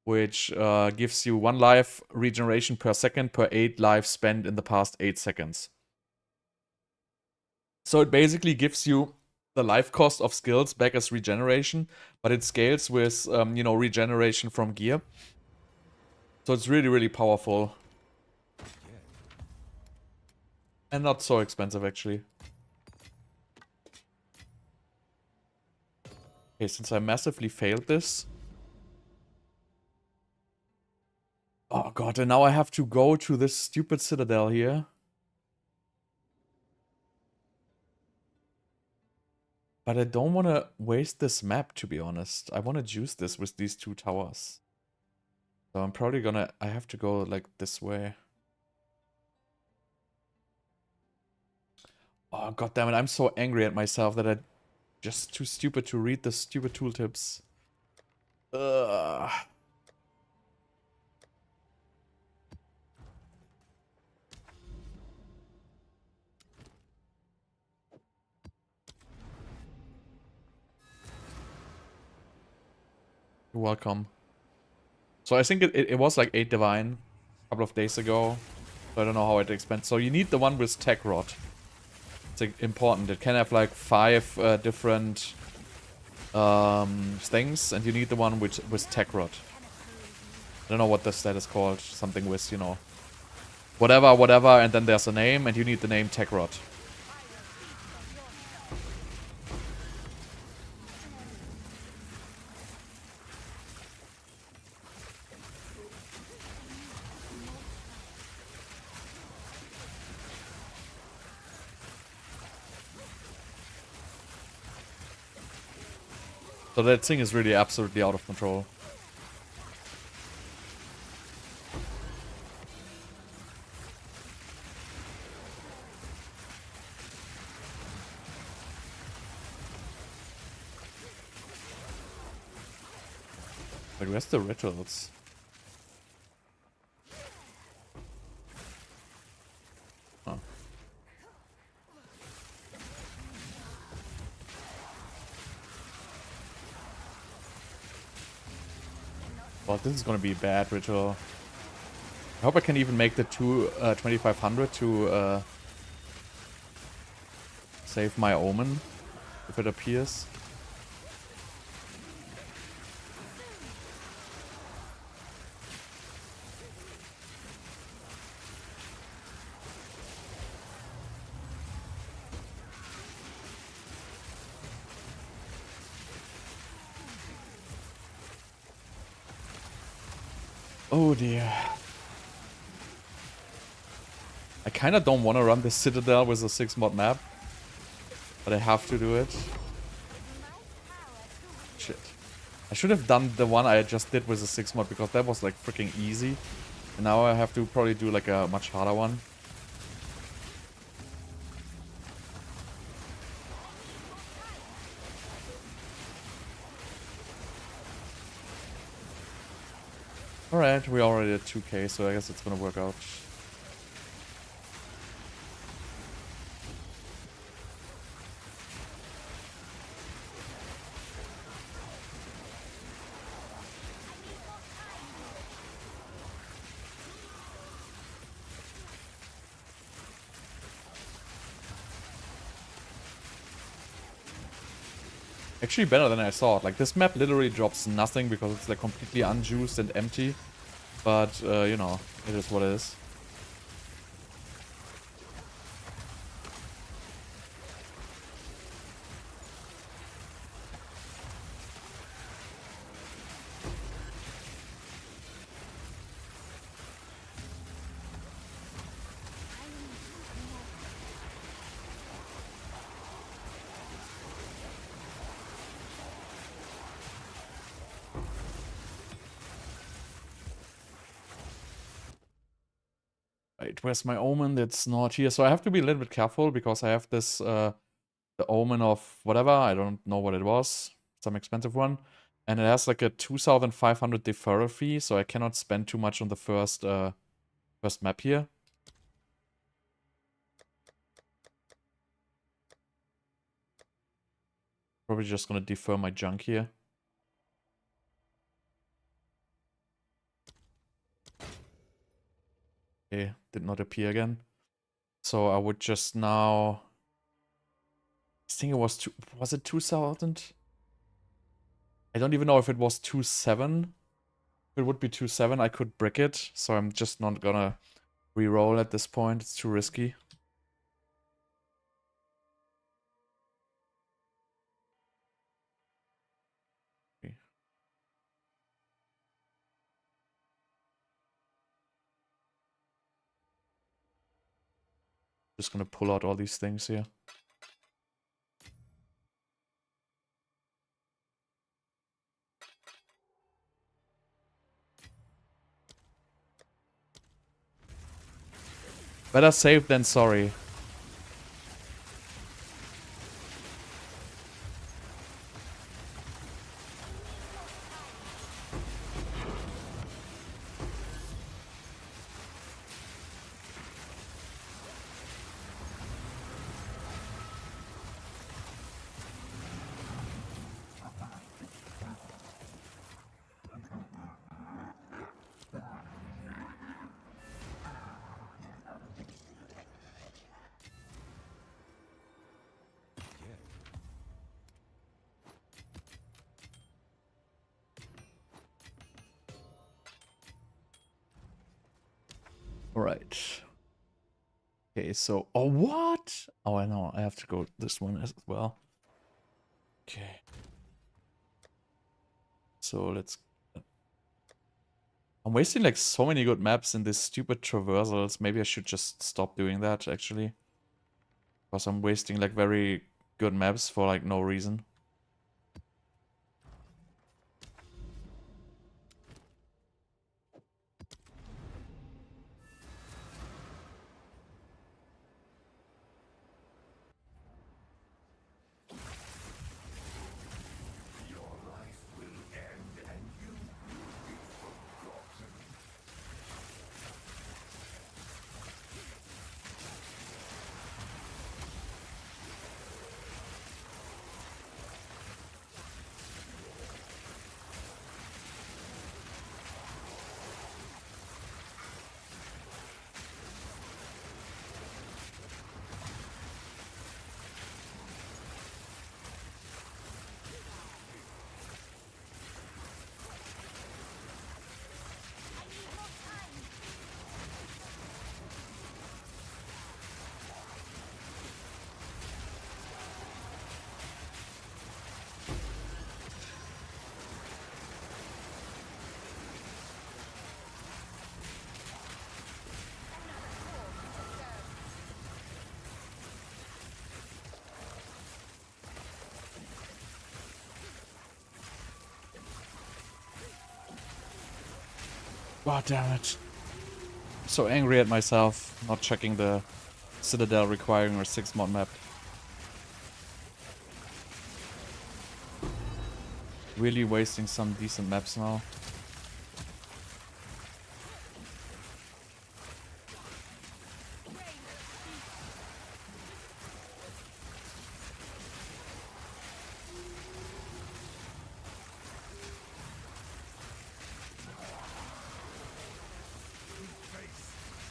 Which gives you 1 life regeneration per second per 8 life spent in the past 8 seconds. So it basically gives you the life cost of skills back as regeneration, but it scales with, you know, regeneration from gear. So it's really, really powerful. And not so expensive, actually. Okay, since I massively failed this. Oh god, and now I have to go to this stupid Citadel here. But I don't want to waste this map, to be honest. I want to juice this with these 2 towers. So I'm probably gonna... I have to go, like, this way. Oh, god damn it. I'm so angry at myself that I... Just too stupid to read the stupid tooltips. Ugh. You're welcome. So I think it was like 8 divine a couple of days ago. So I don't know how it expands. So you need the one with tech rod. It's like, important. It can have like 5 different things, and you need the one with tech rod. I don't know what the stat is called. Something with, you know, whatever, whatever, and then there's a name, and you need the name tech rod. So that thing is really absolutely out of control. Wait, where's the rituals? Oh. Well, this is gonna be a bad ritual. I hope I can even make the 2500 to save my omen if it appears. Oh dear. I kind of don't want to run the Citadel with a 6-mod map, but I have to do it. Shit. I should have done the one I just did with a 6-mod because that was like freaking easy. And now I have to probably do like a much harder one. Alright, we're already at 2k, so I guess it's gonna work out. Actually better than I thought. Like, this map literally drops nothing because it's like completely unjuiced and empty. But, you know, it is what it is. Wait, where's my omen? That's not here. So I have to be a little bit careful because I have this, the omen of whatever. I don't know what it was. Some expensive one. And it has like a 2,500 deferral fee, so I cannot spend too much on the first map here. Probably just gonna defer my junk here. Okay, did not appear again. So I would just now... I think it was was it 2,000? I don't even know if it was 2,700. If it would be 2,700, I could brick it. So I'm just not gonna re-roll at this point. It's too risky. Just gonna pull out all these things here. Better safe than sorry. Alright. Okay, so... Oh, what? Oh, I know. I have to go this one as well. Okay. So let's... I'm wasting like so many good maps in these stupid traversals. Maybe I should just stop doing that, actually. Because I'm wasting like very good maps for like no reason. God damn it. So angry at myself not checking the Citadel requiring a 6-mod map. Really wasting some decent maps now.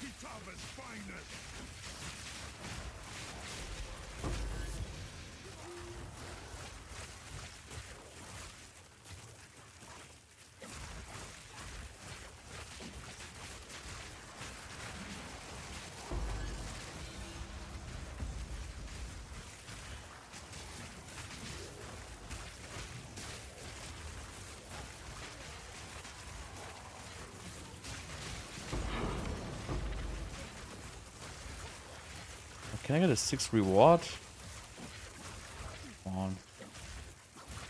Kitava's finest. Can I get a 6 reward? Come on.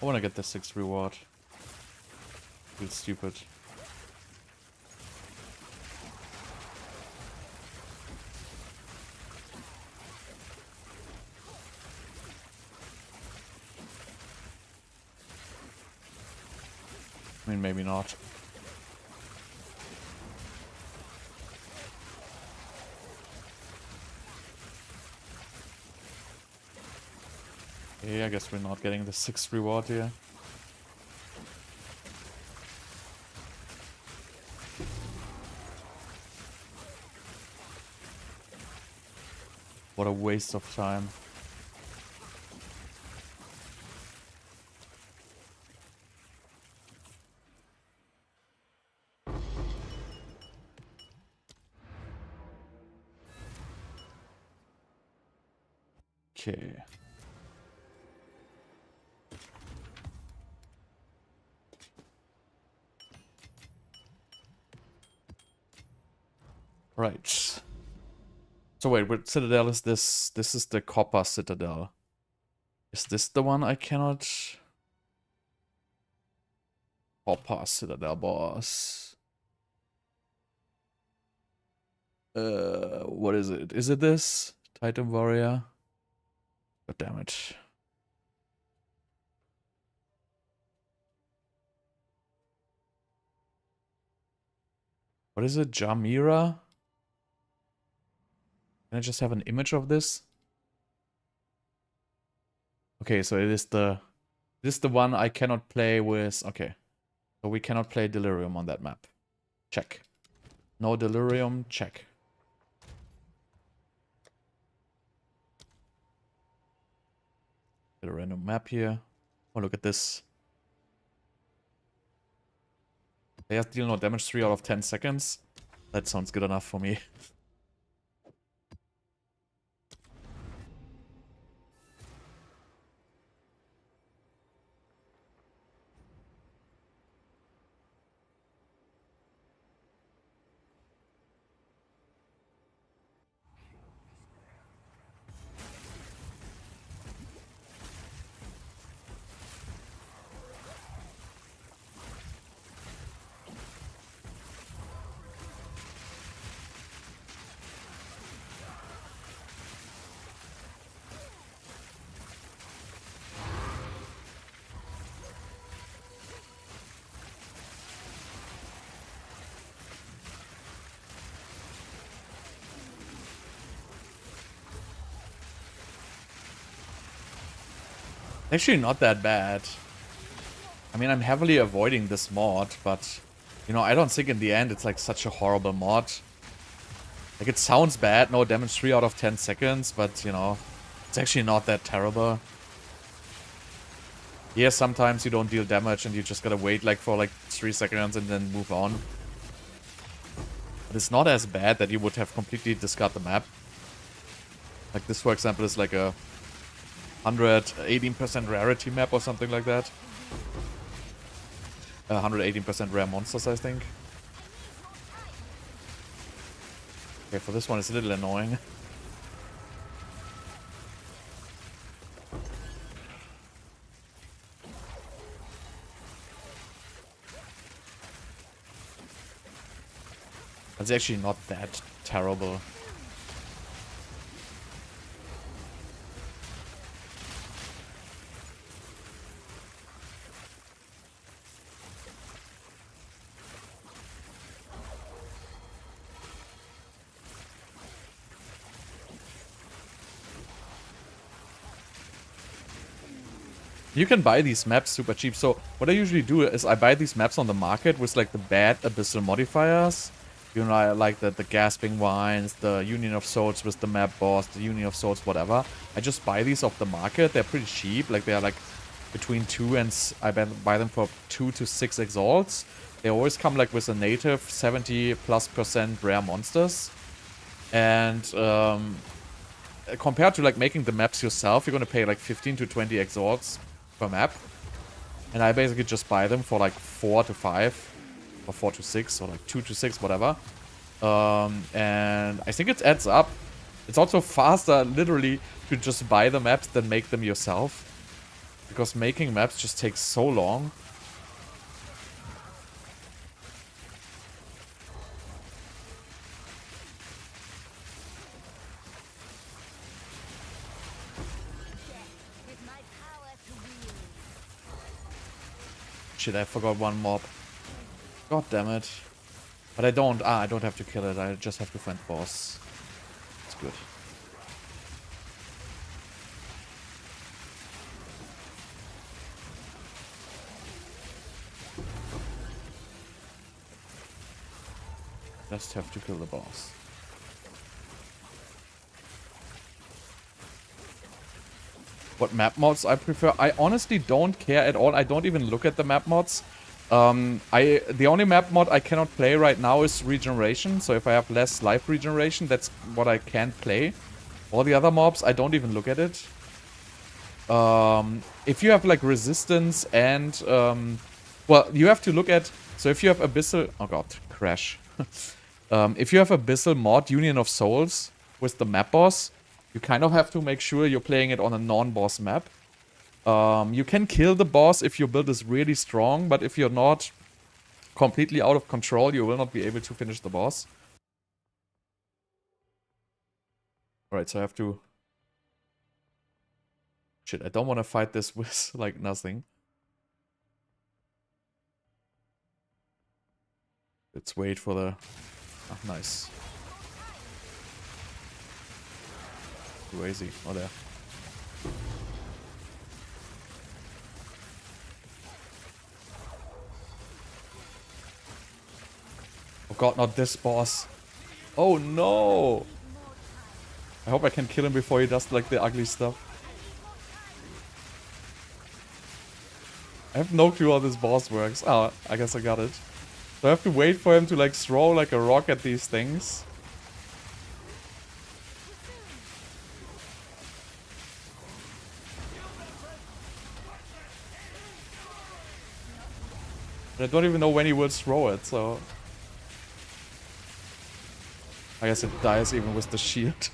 I wanna get the 6 reward. Feels stupid. I mean, maybe not. Okay, I guess we're not getting the 6th reward here. What a waste of time. Okay. Right. So wait, what Citadel is this? This is the Copper Citadel. Is this the one I cannot... Copper Citadel boss. What is it? Is it this? Titan Warrior? God damn it. What is it? Jamira? Can I just have an image of this? Okay, so it is the... This is the one I cannot play with... Okay. So we cannot play Delirium on that map. Check. No Delirium, check. Get a random map here. Oh, look at this. Players deal no damage 3 out of 10 seconds. That sounds good enough for me. Actually not that bad. I mean, I'm heavily avoiding this mod, but, you know, I don't think in the end it's like such a horrible mod. Like, it sounds bad, no damage 3 out of 10 seconds, but, you know, it's actually not that terrible. Yeah, sometimes you don't deal damage and you just gotta wait like for like 3 seconds and then move on. But it's not as bad that you would have completely discard the map. Like this, for example, is like a 118% rarity map or something like that. 118% rare monsters, I think. Okay, for this one it's a little annoying. It's actually not that terrible. You can buy these maps super cheap. So what I usually do is I buy these maps on the market with like the bad abyssal modifiers. You know, like the Gasping Vines, the Union of Souls with the map boss, the Union of Souls, whatever. I just buy these off the market. They're pretty cheap. Like they're like between 2 and... I buy them for 2 to 6 exalts. They always come like with a native 70+% rare monsters. And compared to like making the maps yourself, you're gonna pay like 15 to 20 exalts per map. And I basically just buy them for like 4 to 5 or 4 to 6 or like 2 to 6, whatever. And I think it adds up. It's also faster literally to just buy the maps than make them yourself, because making maps just takes so long. Shit, I forgot one mob. God damn it. But I don't have to kill it, I just have to find boss. It's good. Just have to kill the boss. What map mods I prefer? I honestly don't care at all. I don't even look at the map mods. The only map mod I cannot play right now is regeneration. So if I have less life regeneration, that's what I can't play. All the other mobs, I don't even look at it. If you have like resistance and well, you have to look at... So if you have abyssal... Oh god, crash. If you have abyssal mod, Union of Souls, with the map boss, you kind of have to make sure you're playing it on a non-boss map. You can kill the boss if your build is really strong, but if you're not completely out of control, you will not be able to finish the boss. Alright, so I have to... Shit, I don't want to fight this with, like, nothing. Let's wait for the... Ah, nice. Crazy. Oh, there. Oh god, not this boss. Oh no! I hope I can kill him before he does, like, the ugly stuff. I have no clue how this boss works. Oh, I guess I got it. So I have to wait for him to, like, throw, like, a rock at these things. But I don't even know when he will throw it, so... I guess it dies even with the shield.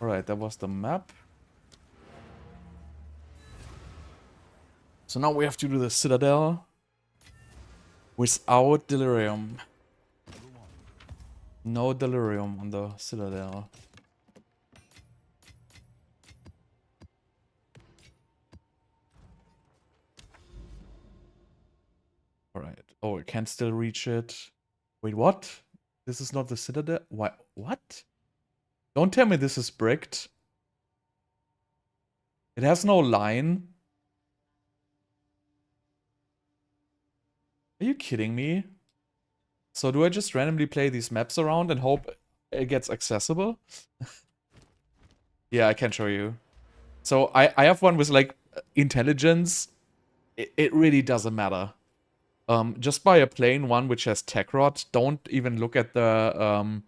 Alright, that was the map. So now we have to do the Citadel without Delirium. No Delirium on the Citadel. Alright. Oh, it can still reach it. Wait, what? This is not the Citadel? Why? What? Don't tell me this is bricked. It has no line. Are you kidding me? So do I just randomly play these maps around and hope it gets accessible? Yeah, I can show you. So I have one with, like, intelligence. It really doesn't matter. Just buy a plain one which has tech rot. Don't even look at the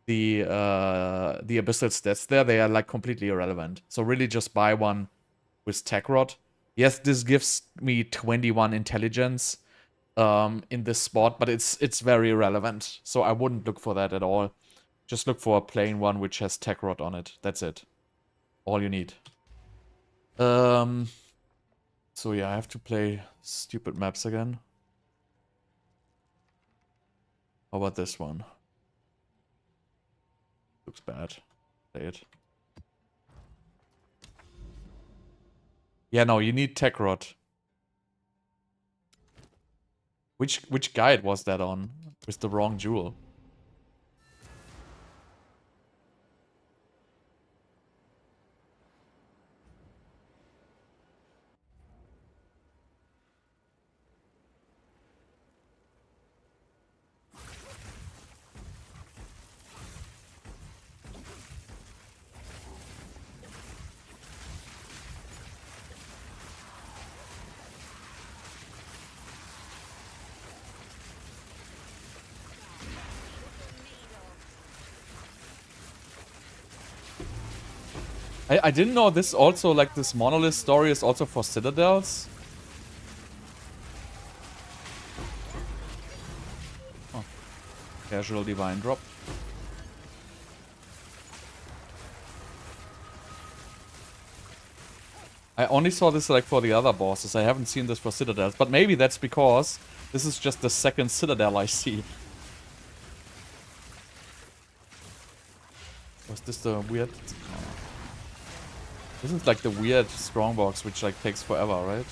abyssal stats there. They are, like, completely irrelevant. So really just buy one with tech rot. Yes, this gives me 21 intelligence in this spot, but it's very irrelevant. So I wouldn't look for that at all. Just look for a plain one which has tech rot on it. That's it. All you need. So yeah, I have to play stupid maps again. How about this one? Looks bad. Play it. Yeah, no, you need tech rot. Which guide was that on? With the wrong jewel. I didn't know this also, like, this monolith story is also for citadels. Oh. Casual divine drop. I only saw this, like, for the other bosses. I haven't seen this for citadels. But maybe that's because this is just the second citadel I see. Was this the weird... This is like the weird strongbox, which, like, takes forever, right?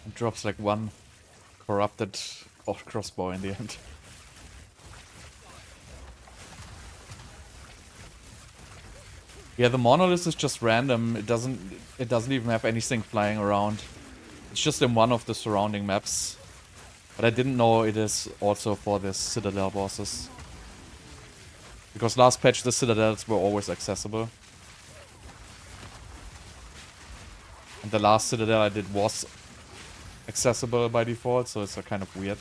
It drops like one corrupted crossbow in the end. Yeah, the monolith is just random. It doesn't even have anything flying around. It's just in one of the surrounding maps. But I didn't know it is also for the Citadel bosses. Because last patch the Citadels were always accessible. And the last Citadel I did was accessible by default, so it's kind of weird.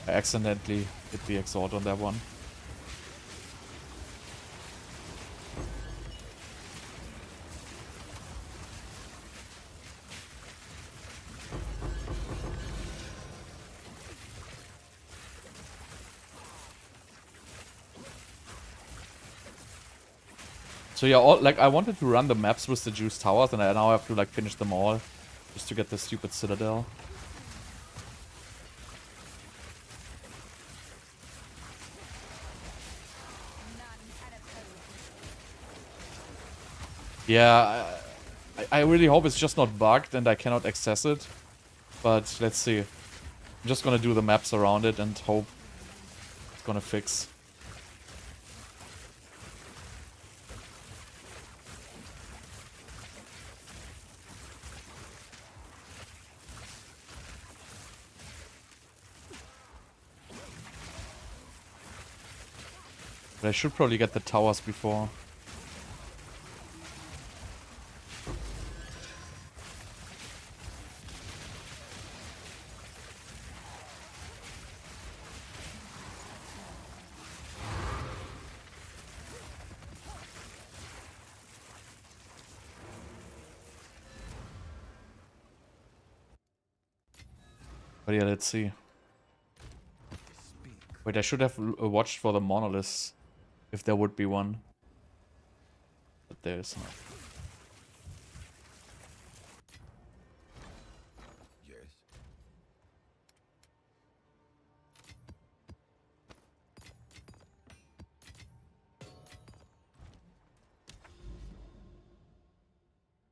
I accidentally hit the exalt on that one. So yeah, like I wanted to run the maps with the juice towers, and I now have to like finish them all just to get the stupid Citadel. Yeah, I really hope it's just not bugged and I cannot access it. But let's see. I'm just gonna do the maps around it and hope it's gonna fix. But I should probably get the towers before. But yeah, let's see. Wait, I should have watched for the monoliths, if there would be one. But there's not. Yes.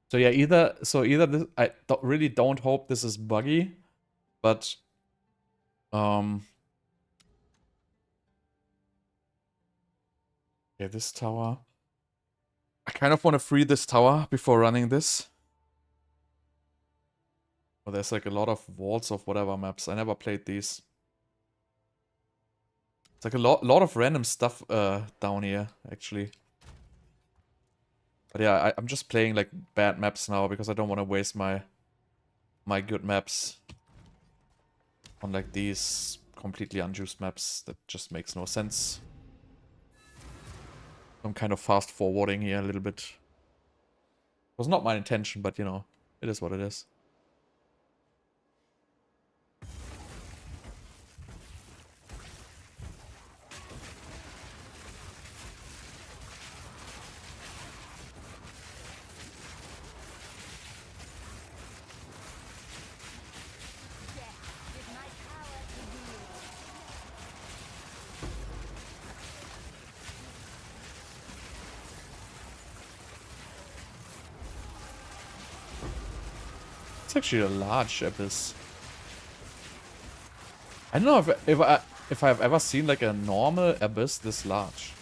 So yeah, either this, really don't hope this is buggy, but yeah, this tower. I kind of want to free this tower before running this. Well, there's like a lot of walls of whatever maps. I never played these. It's like a lot of random stuff down here, actually. But yeah, I'm just playing like bad maps now because I don't want to waste my good maps on like these completely unjuiced maps. That just makes no sense. I'm kind of fast forwarding here a little bit. It was not my intention, but you know, it is what it is. It's actually a large abyss. I don't know if I've ever seen like a normal abyss this large.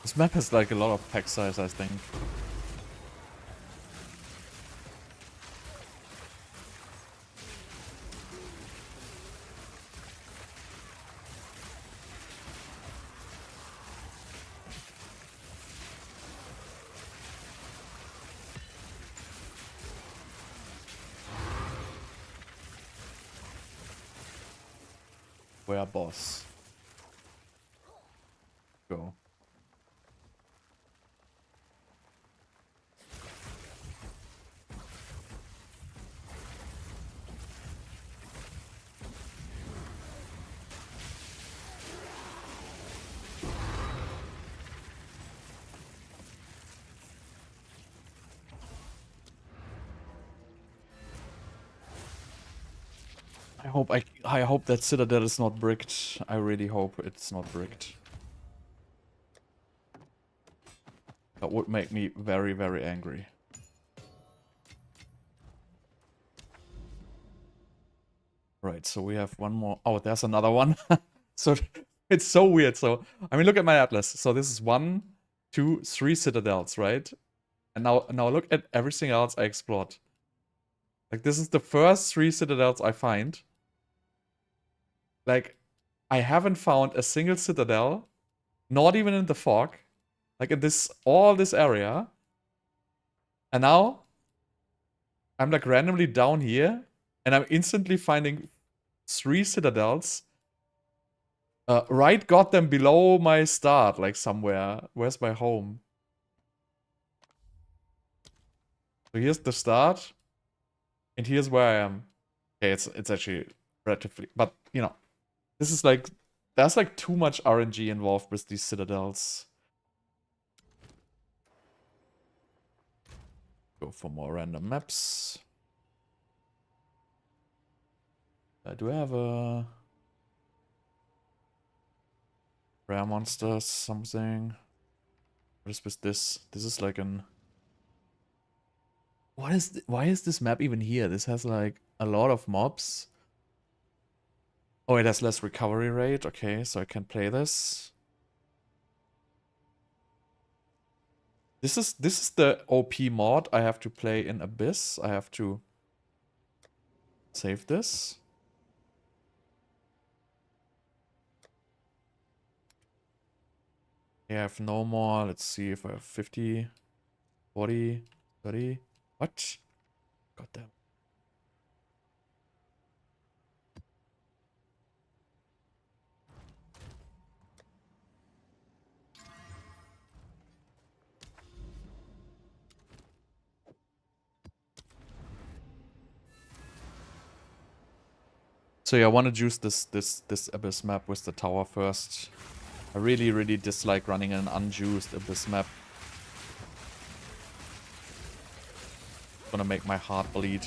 This map has like a lot of pack size, I think. Where boss? Go. I hope that Citadel is not bricked. I really hope it's not bricked. That would make me very, very angry. Right, so we have one more. Oh, there's another one. So it's so weird. So I mean, look at my atlas. So this is 1, 2, 3 citadels, right? And now look at everything else I explored. Like this is the first 3 citadels I find. Like I haven't found a single citadel, not even in the fog, like in all this area. And now I'm like randomly down here, and I'm instantly finding 3 citadels. Right goddamn below my start, like somewhere. Where's my home? So here's the start, and here's where I am. Okay, it's actually relatively, but you know, this is like, there's like too much RNG involved with these citadels. Go for more random maps. Do I have a rare monster something? What is with this? This is like an... Why is this map even here? This has like a lot of mobs. Oh, it has less recovery rate. Okay, so I can play this. This is the OP mod I have to play in Abyss. I have to save this. I have no more. Let's see if I have 50, 40, 30. What? God damn. So yeah, I want to juice this Abyss map with the tower first. I really dislike running an unjuiced Abyss map. It's gonna make my heart bleed.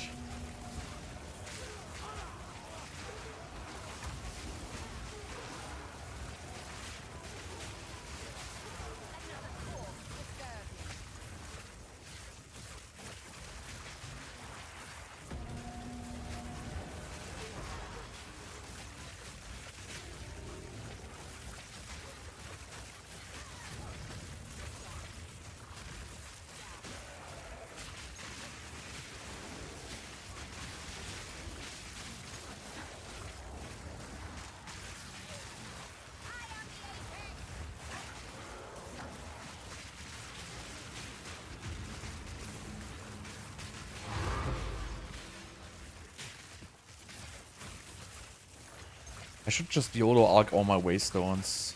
I should just YOLO arc all my waystones.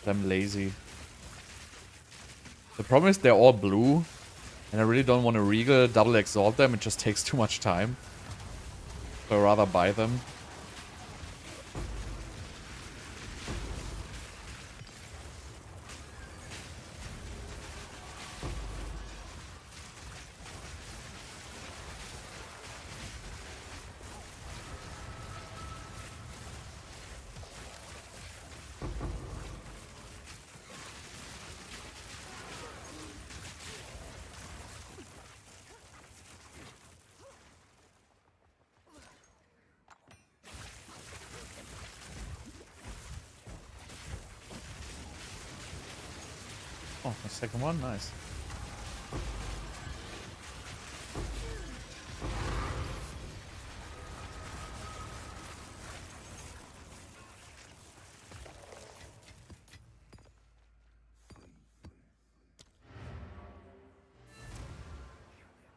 I'm lazy. The problem is they're all blue, and I really don't want to regal double exalt them. It just takes too much time. So I'd rather buy them. Oh, the second one, nice.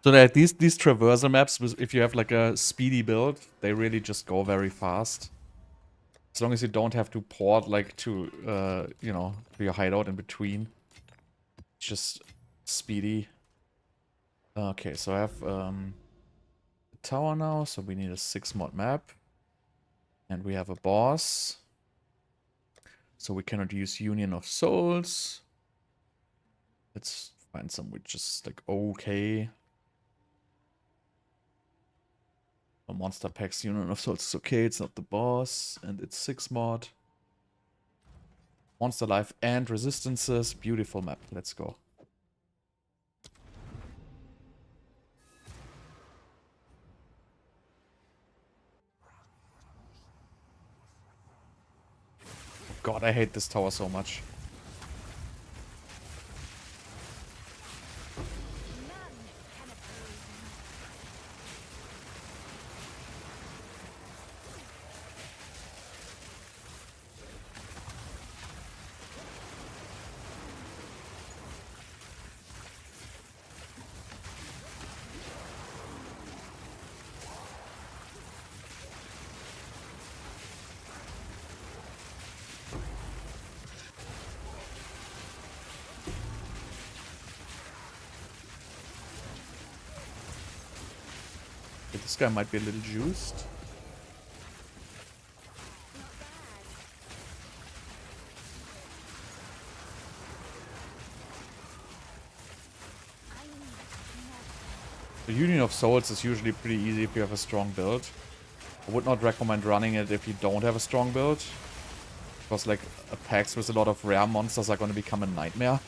So that these traversal maps, if you have like a speedy build, they really just go very fast. As long as you don't have to port like to you know, to your hideout in between. It's just speedy. Okay, so I have a tower now, so we need a 6-mod map. And we have a boss. So we cannot use Union of Souls. Let's find some which is like okay. A monster packs Union of Souls is okay, it's not the boss, and it's 6 mod. Monster life and resistances. Beautiful map. Let's go. God, I hate this tower so much. None can oppose me. Okay, this guy might be a little juiced. Not bad. I need more. The Union of Souls is usually pretty easy if you have a strong build. I would not recommend running it if you don't have a strong build. Because like packs with a lot of rare monsters are going to become a nightmare.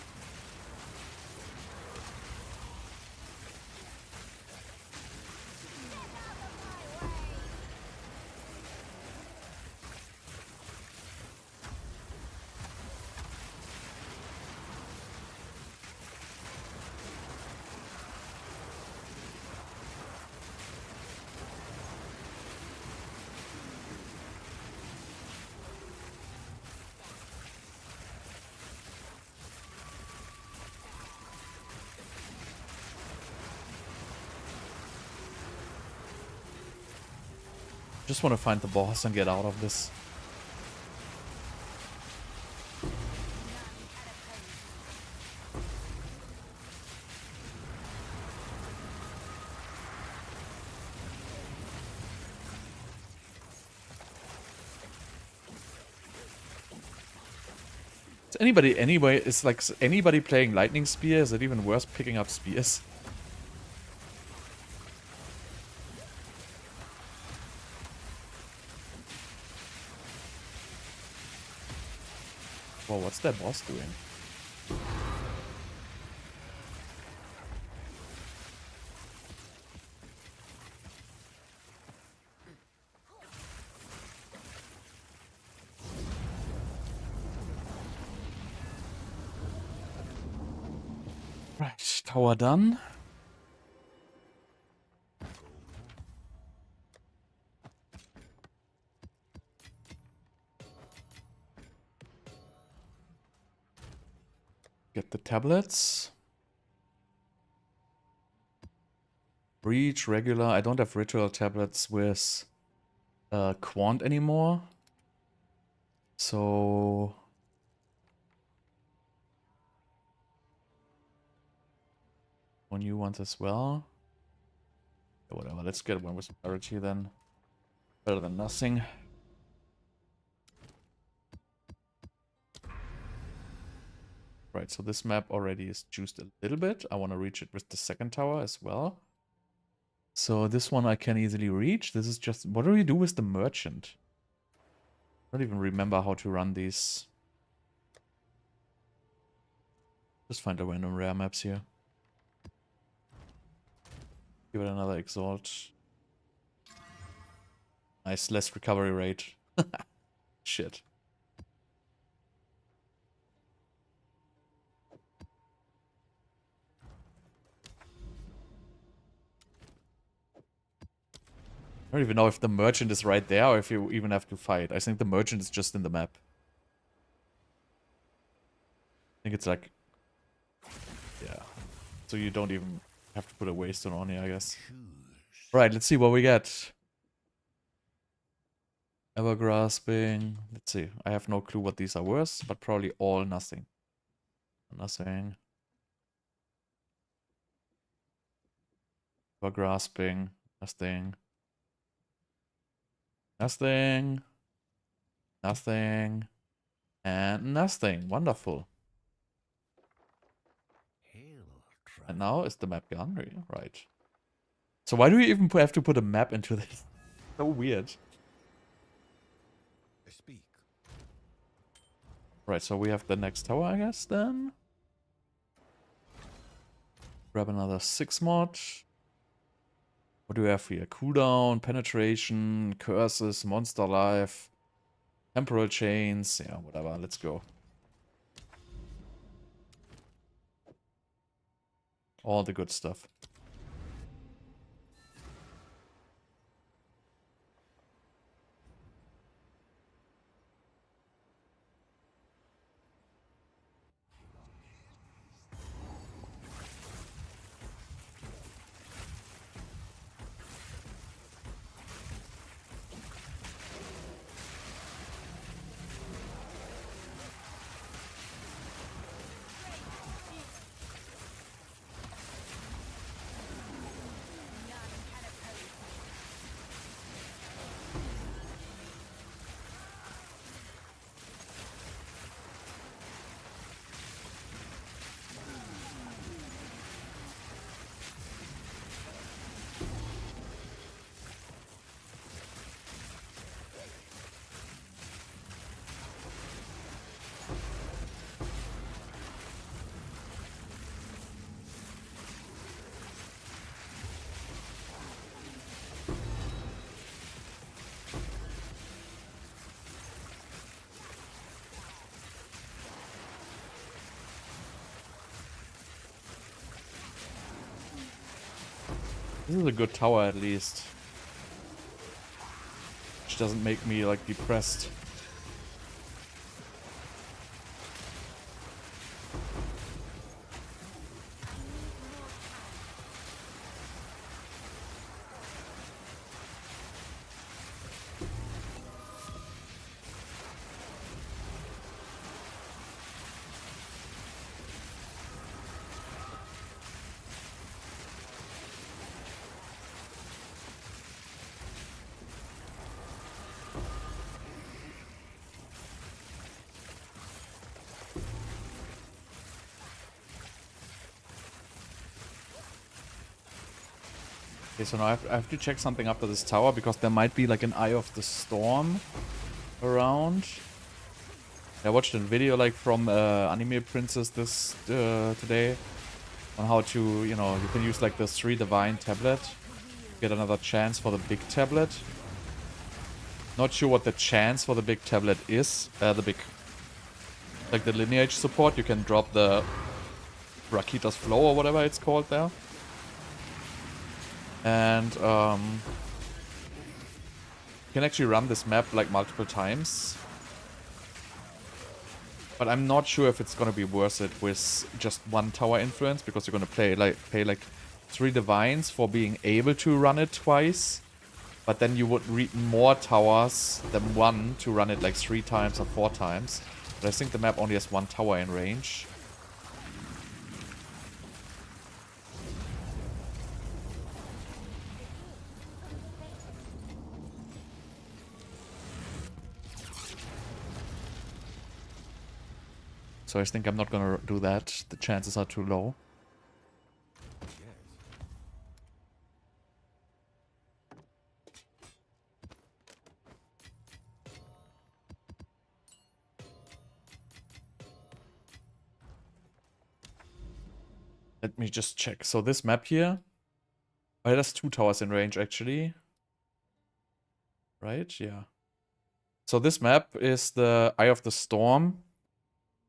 Just want to find the boss and get out of this. Is anybody anyway? Is like anybody playing lightning spear? Is it even worse picking up spears? Whoa, what's that boss doing? Right, tower done. Get the tablets. Breach, regular. I don't have ritual tablets with Quant anymore. So... one new ones as well. Yeah, whatever, let's get one with parity then. Better than nothing. Right, so this map already is juiced a little bit. I want to reach it with the second tower as well. So this one I can easily reach. This is just... what do we do with the merchant? I don't even remember how to run these. Just find the random rare maps here. Give it another exalt. Nice, less recovery rate. Shit. I don't even know if the merchant is right there or if you even have to fight. I think the merchant is just in the map. I think it's like... yeah. So you don't even have to put a waystone on here, I guess. Right, let's see what we get. Ever grasping. Let's see. I have no clue what these are worth, but probably all nothing. Nothing. Ever grasping. Nothing. Nothing. Nothing. And nothing. Wonderful. And now is the map gone? Right. So why do you even have to put a map into this? So weird. I speak. Right, so we have the next tower, I guess, then. Grab another 6 mod. What do we have here? Cooldown, penetration, curses, monster life, temporal chains. Yeah, whatever. Let's go. All the good stuff. This is a good tower at least. Which doesn't make me like depressed. Okay, so now I have to check something after this tower because there might be like an Eye of the Storm around. I watched a video like from Anime Princess this today on how to, you know, you can use like the 3 Divine tablet, get another chance for the big tablet. Not sure what the chance for the big tablet is. Like the lineage support, you can drop the Rakita's Flow or whatever it's called there. And you can actually run this map like multiple times. But I'm not sure if it's gonna be worth it with just 1 tower influence, because you're gonna pay like 3 divines for being able to run it twice. But then you would need more towers than 1 to run it like 3 times or 4 times. But I think the map only has 1 tower in range. So I think I'm not gonna do that. The chances are too low. Let me just check. So this map here, oh, it has 2 towers in range actually. Right? Yeah. So this map is the Eye of the Storm.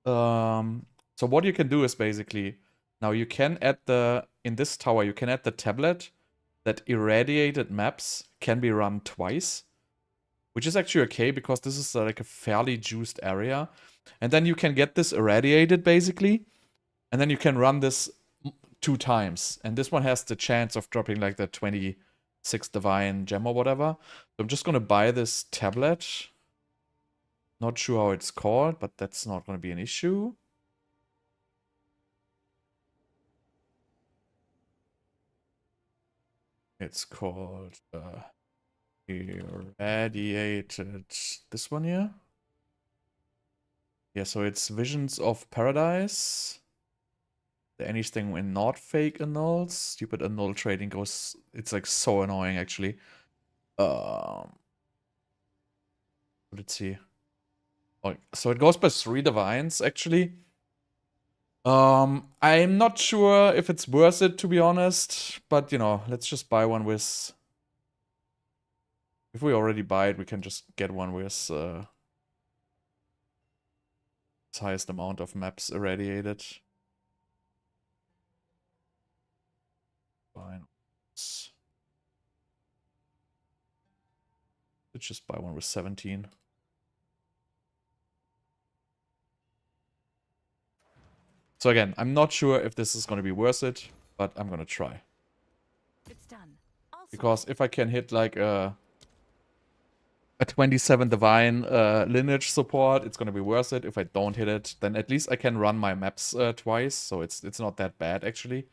So what you can do is basically, now you can add in this tower, you can add the tablet that irradiated maps can be run twice. Which is actually okay, because this is like a fairly juiced area. And then you can get this irradiated basically. And then you can run this 2 times. And this one has the chance of dropping like the 26 Divine Gem or whatever. So I'm just going to buy this tablet. Not sure how it's called, but that's not going to be an issue. It's called Irradiated. This one here? Yeah, so it's Visions of Paradise. anything when not fake annuls. Stupid annul trading goes. It's like so annoying actually. Let's see. Oh, so it goes by 3 divines actually. I'm not sure if it's worth it to be honest, but you know, let's just buy one with. If we already buy it, we can just get one with highest amount of maps irradiated. Fine. Let's just buy one with 17. So again, I'm not sure if this is going to be worth it, but I'm going to try. It's done. Because if I can hit like a 27 divine lineage support, it's going to be worth it. If I don't hit it, then at least I can run my maps twice, so it's not that bad actually.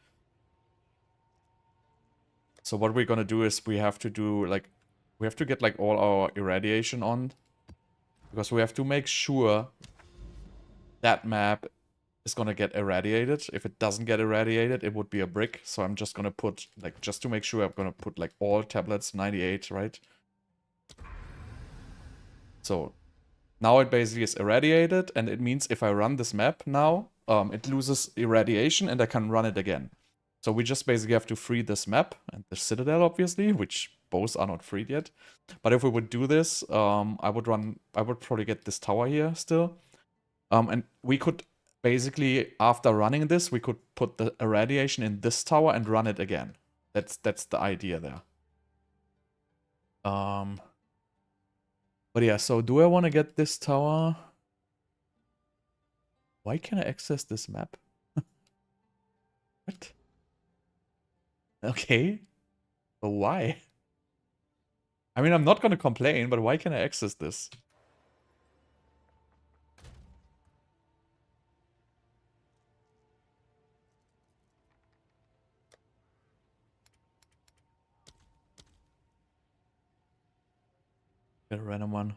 So what we're going to do is we have to get like all our irradiation on, because we have to make sure that map is gonna get irradiated. If it doesn't get irradiated, it would be a brick. So I'm just gonna put, like, just to make sure, I'm gonna put like all tablets 98, right? So now it basically is irradiated, and it means if I run this map now, it loses irradiation and I can run it again. So we just basically have to free this map and the Citadel, obviously, which both are not freed yet. But if we would do this, I would probably get this tower here still. And we could basically, after running this, we could put the irradiation in this tower and run it again. That's the idea there. But yeah, so do I want to get this tower? Why can't I access this map? What? Okay. But why? I mean, I'm not gonna complain, but why can't I access this? Get a random one.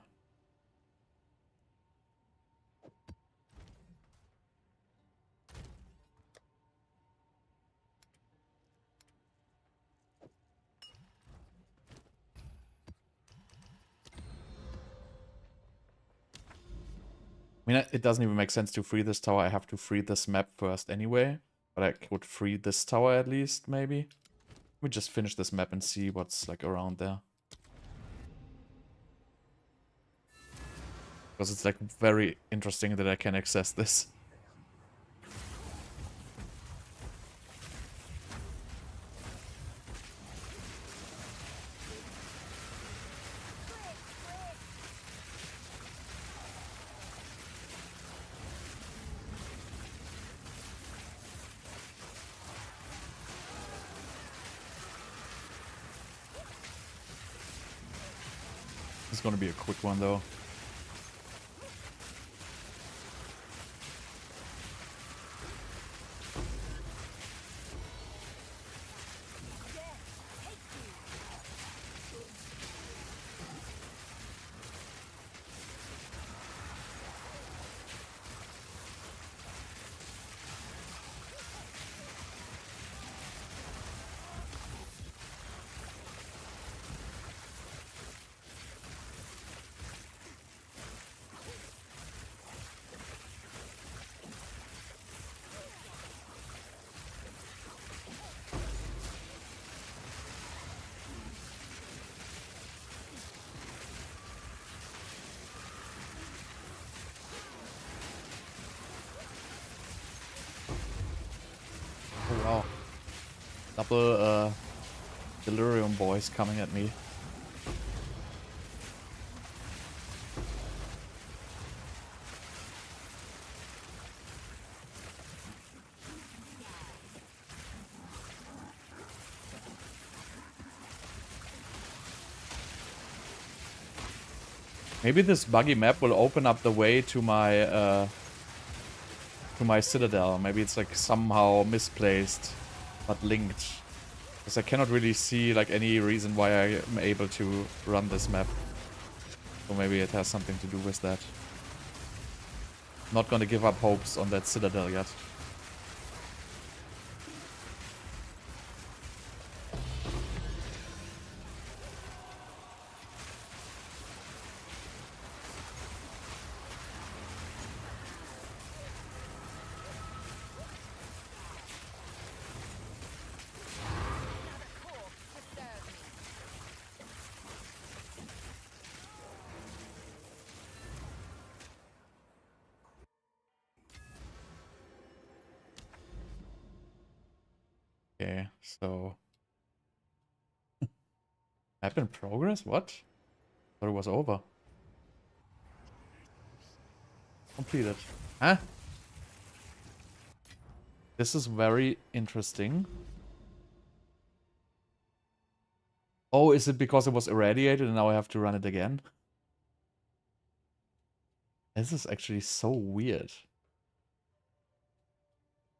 I mean, it doesn't even make sense to free this tower. I have to free this map first anyway. But I could free this tower at least, maybe. We just finish this map and see what's like around there. Because it's like very interesting that I can access this. It's gonna be a quick one though. Oh wow. Double delirium boys coming at me. Maybe this buggy map will open up the way to my Citadel. Maybe it's like somehow misplaced, but linked. Because I cannot really see like any reason why I am able to run this map. So maybe it has something to do with that. Not gonna give up hopes on that Citadel yet. So map in progress? What? Thought it was over. Completed. Huh? This is very interesting. Oh, is it because it was irradiated and now I have to run it again? This is actually so weird.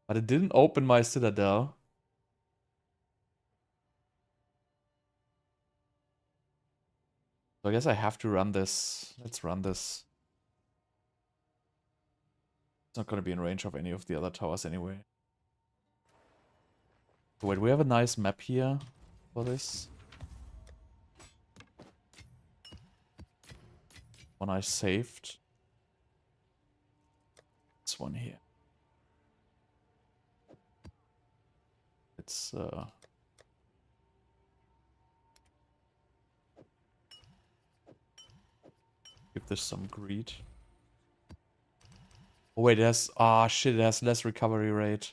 But it didn't open my Citadel. So I guess I have to run this. Let's run this. It's not going to be in range of any of the other towers anyway. Wait, we have a nice map here for this. One I saved. This one here. It's give this some greed. Oh wait, it has shit, it has less recovery rate.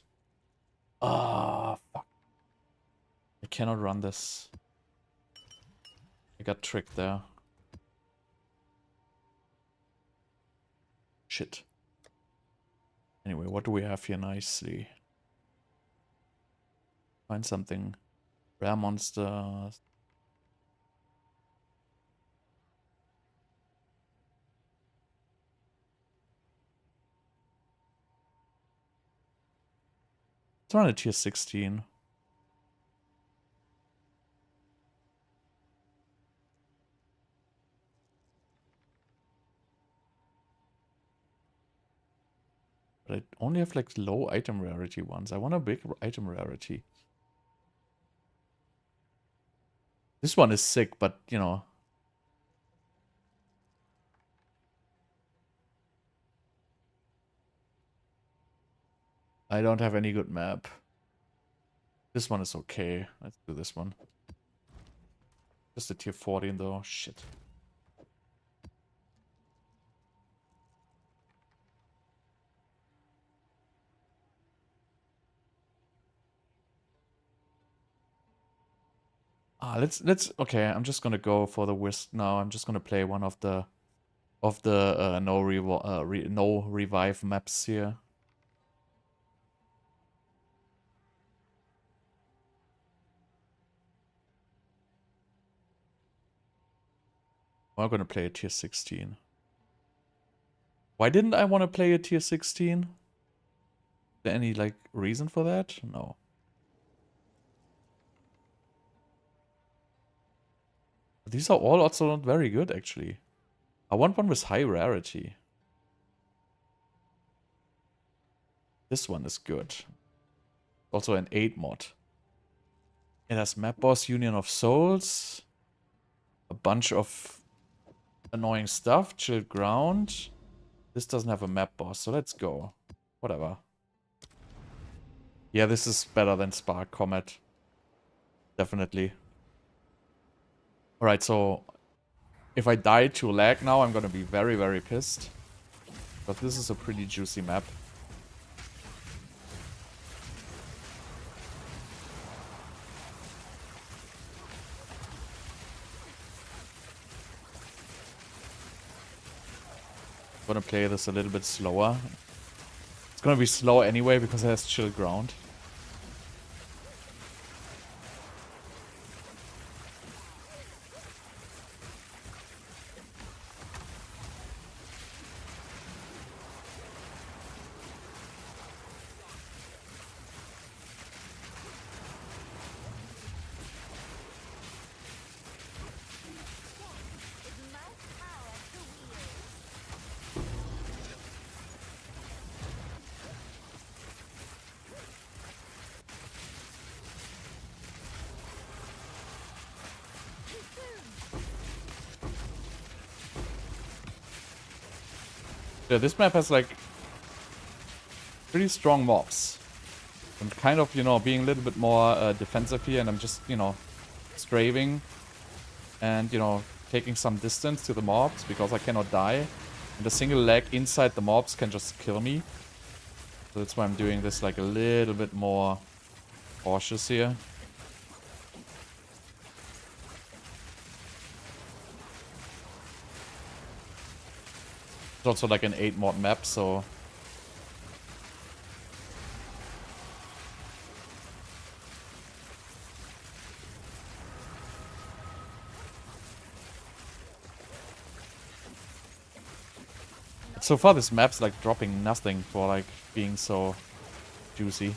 Ah, fuck. I cannot run this. I got tricked there. Shit. Anyway, what do we have here nicely? Find something. Rare monster. Let's run a tier 16. But I only have like low item rarity ones. I want a big item rarity. This one is sick, but you know. I don't have any good map. This one is okay. Let's do this one. Just a tier 14 though. Shit. Let's okay, I'm just gonna go for the Wisp now. I'm just gonna play one of the no revive maps here. I'm gonna play a tier 16. Why didn't I want to play a tier 16? Is there any like reason for that? No. These are all also not very good, actually. I want one with high rarity. This one is good. Also an 8 mod. It has map boss, Union of Souls. A bunch of annoying stuff. Chilled ground. This doesn't have a map boss, so let's go. Whatever. Yeah, this is better than Spark Comet. Definitely. Alright, so if I die to lag now, I'm gonna be very, very pissed. But this is a pretty juicy map. I'm gonna play this a little bit slower. It's gonna be slow anyway because it has chill ground. Yeah, this map has like pretty strong mobs. I'm kind of, you know, being a little bit more defensive here, and I'm just, you know, strafing and, you know, taking some distance to the mobs because I cannot die. And a single leg inside the mobs can just kill me. So that's why I'm doing this like a little bit more cautious here. It's also like an 8 mod map, so... So far this map's like dropping nothing for like being so juicy.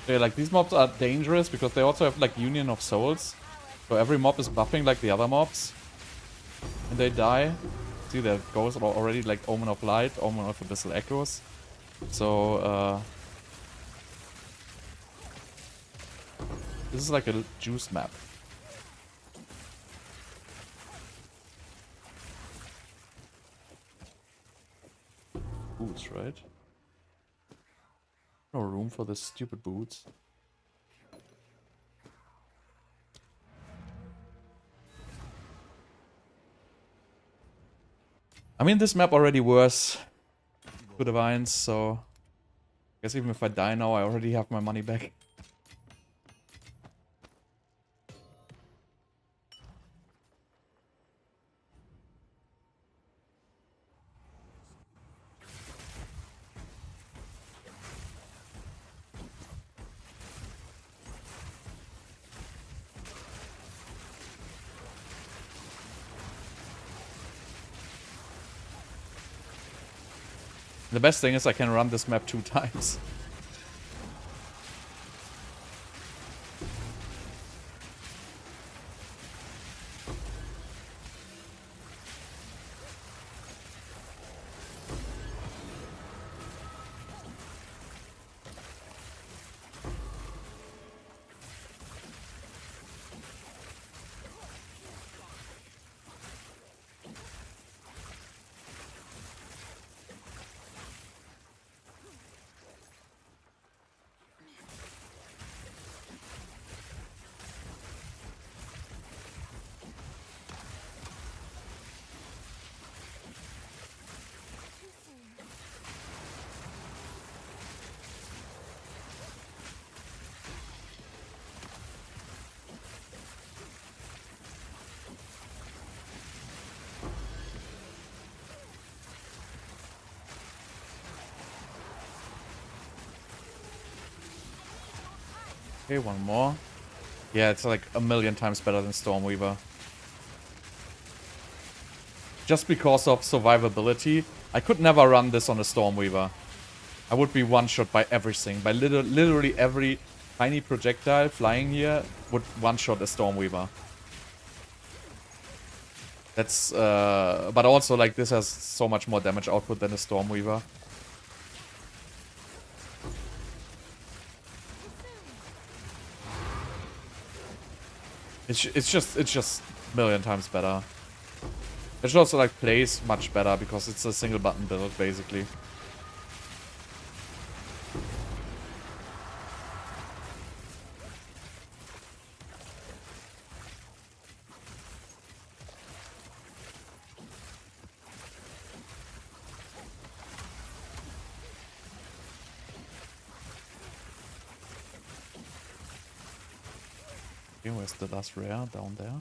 Yeah, like these mobs are dangerous because they also have like Union of Souls. So every mob is buffing like the other mobs. And they die. See, there goes already like Omen of Light, Omen of Abyssal Echoes. So, this is like a juice map. Boots, right? No room for this stupid boots. I mean, this map already was to the vines, so I guess even if I die now, I already have my money back. The best thing is I can run this map 2 times. Okay, one more. Yeah, it's like a million times better than Stormweaver. Just because of survivability, I could never run this on a Stormweaver. I would be one-shot by everything. By literally every tiny projectile flying here would one-shot a Stormweaver. That's, but also, like, this has so much more damage output than a Stormweaver. It's just a million times better. It should also, like, plays much better because it's a single button build, basically. Okay, where's the last rare? Down there.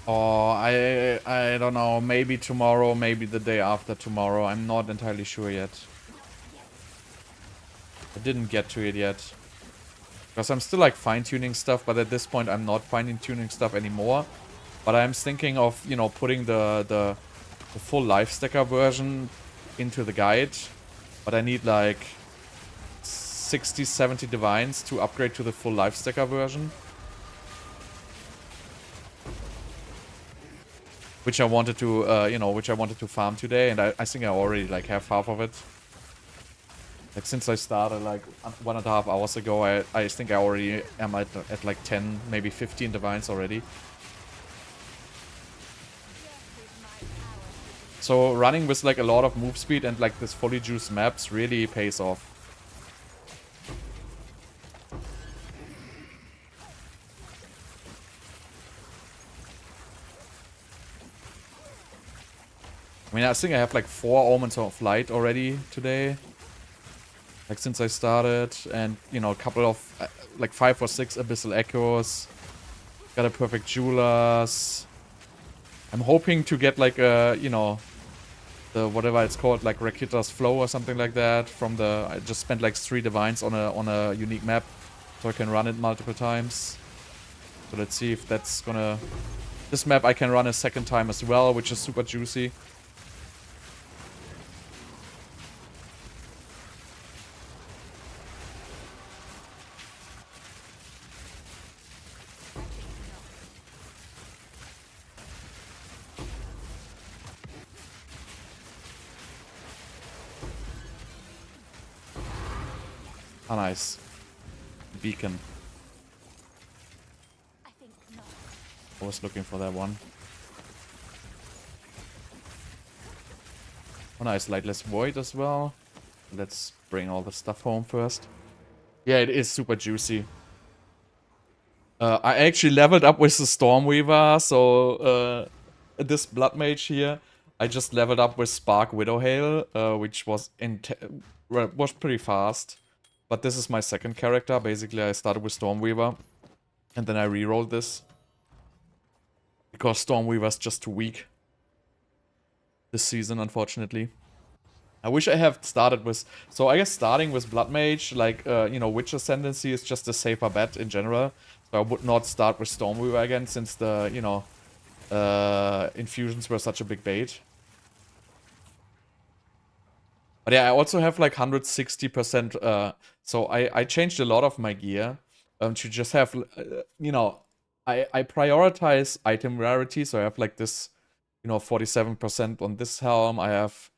Oh, I don't know. Maybe tomorrow, maybe the day after tomorrow. I'm not entirely sure yet. I didn't get to it yet. Because I'm still like fine-tuning stuff, but at this point I'm not fine-tuning stuff anymore. But I'm thinking of, you know, putting the full life stacker version into the guide. But I need like 60, 70 divines to upgrade to the full life stacker version. Which I wanted to, you know, which I wanted to farm today, and I think I already like have half of it. Like since I started like 1.5 hours ago, I think I already am at like 10, maybe 15 divines already. So running with like a lot of move speed and like this fully juiced maps really pays off. I mean, I think I have like 4 Omens of Light already today. Like since I started, and you know, a couple of like 5 or 6 Abyssal Echoes. Got a perfect Jewelers. I'm hoping to get like a, you know, the whatever it's called, like Rakita's Flow or something like that from the... I just spent like 3 divines on a unique map, so I can run it multiple times. So let's see if that's gonna... This map I can run a second time as well, which is super juicy. Ah, nice. Beacon. I think not. I was looking for that one. Oh, nice. Lightless Void as well. Let's bring all the stuff home first. Yeah, it is super juicy. I actually leveled up with the Stormweaver, so this Bloodmage here, I just leveled up with Spark Widowhail, which was pretty fast. But this is my second character. Basically, I started with Stormweaver, and then I rerolled this. Because Stormweaver's just too weak this season, unfortunately. I wish I had started with... So I guess starting with Bloodmage, like, you know, Witch Ascendancy is just a safer bet in general. So I would not start with Stormweaver again, since the, you know, infusions were such a big bait. But yeah, I also have like 160%, so I changed a lot of my gear to just have, you know, I prioritize item rarity, so I have like this, you know, 47% on this helm, I have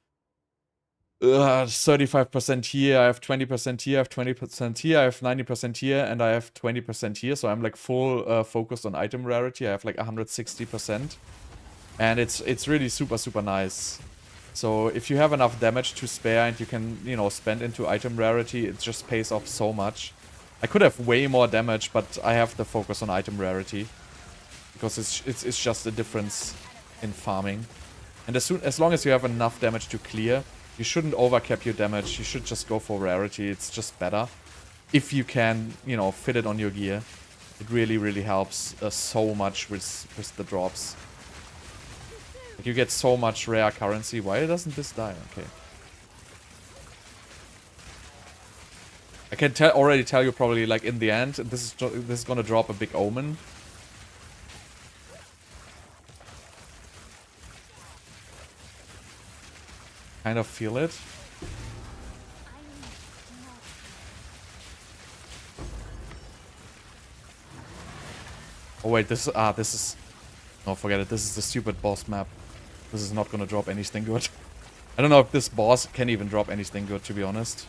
35% here, I have 20% here, I have 20% here, I have 90% here, and I have 20% here, so I'm like full focused on item rarity. I have like 160%, and it's really super nice. So if you have enough damage to spare and you can, you know, spend into item rarity, it just pays off so much. I could have way more damage, but I have the focus on item rarity because it's just a difference in farming. And as long as you have enough damage to clear, you shouldn't overcap your damage. You should just go for rarity. It's just better if you can, you know, fit it on your gear. It really helps so much with the drops. Like, you get so much rare currency. Why doesn't this die? Okay. I can already tell you probably, like, in the end, this is gonna drop a big omen. Kind of feel it. Oh wait, this is... No, forget it. This is the stupid boss map. This is not gonna drop anything good. I don't know if this boss can even drop anything good, to be honest.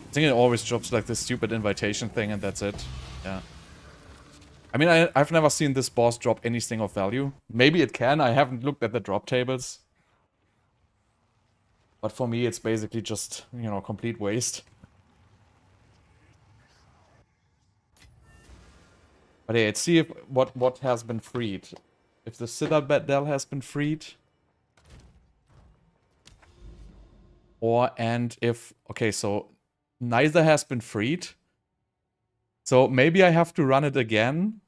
I think it always drops like this stupid invitation thing and that's it. Yeah. I mean, I've never seen this boss drop anything of value. Maybe it can. I haven't looked at the drop tables. But for me, it's basically just, you know, complete waste. But yeah, let's see if what has been freed. If the Citadel has been freed. And if... Okay, so neither has been freed. So maybe I have to run it again.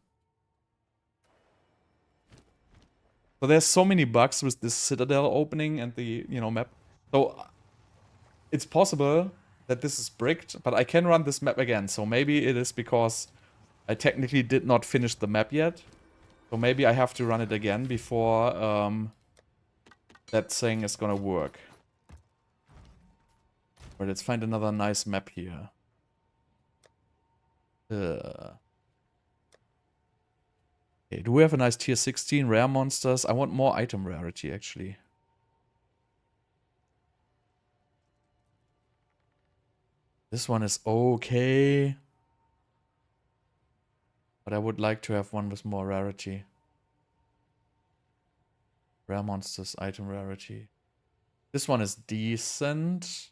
So there's so many bugs with this Citadel opening and the, you know, map. So it's possible that this is bricked, but I can run this map again. So maybe it is because I technically did not finish the map yet. So maybe I have to run it again before that thing is gonna work. But let's find another nice map here. Okay, do we have a nice tier 16 rare monsters? I want more item rarity, actually. This one is okay. But I would like to have one with more rarity. Rare monsters, item rarity. This one is decent.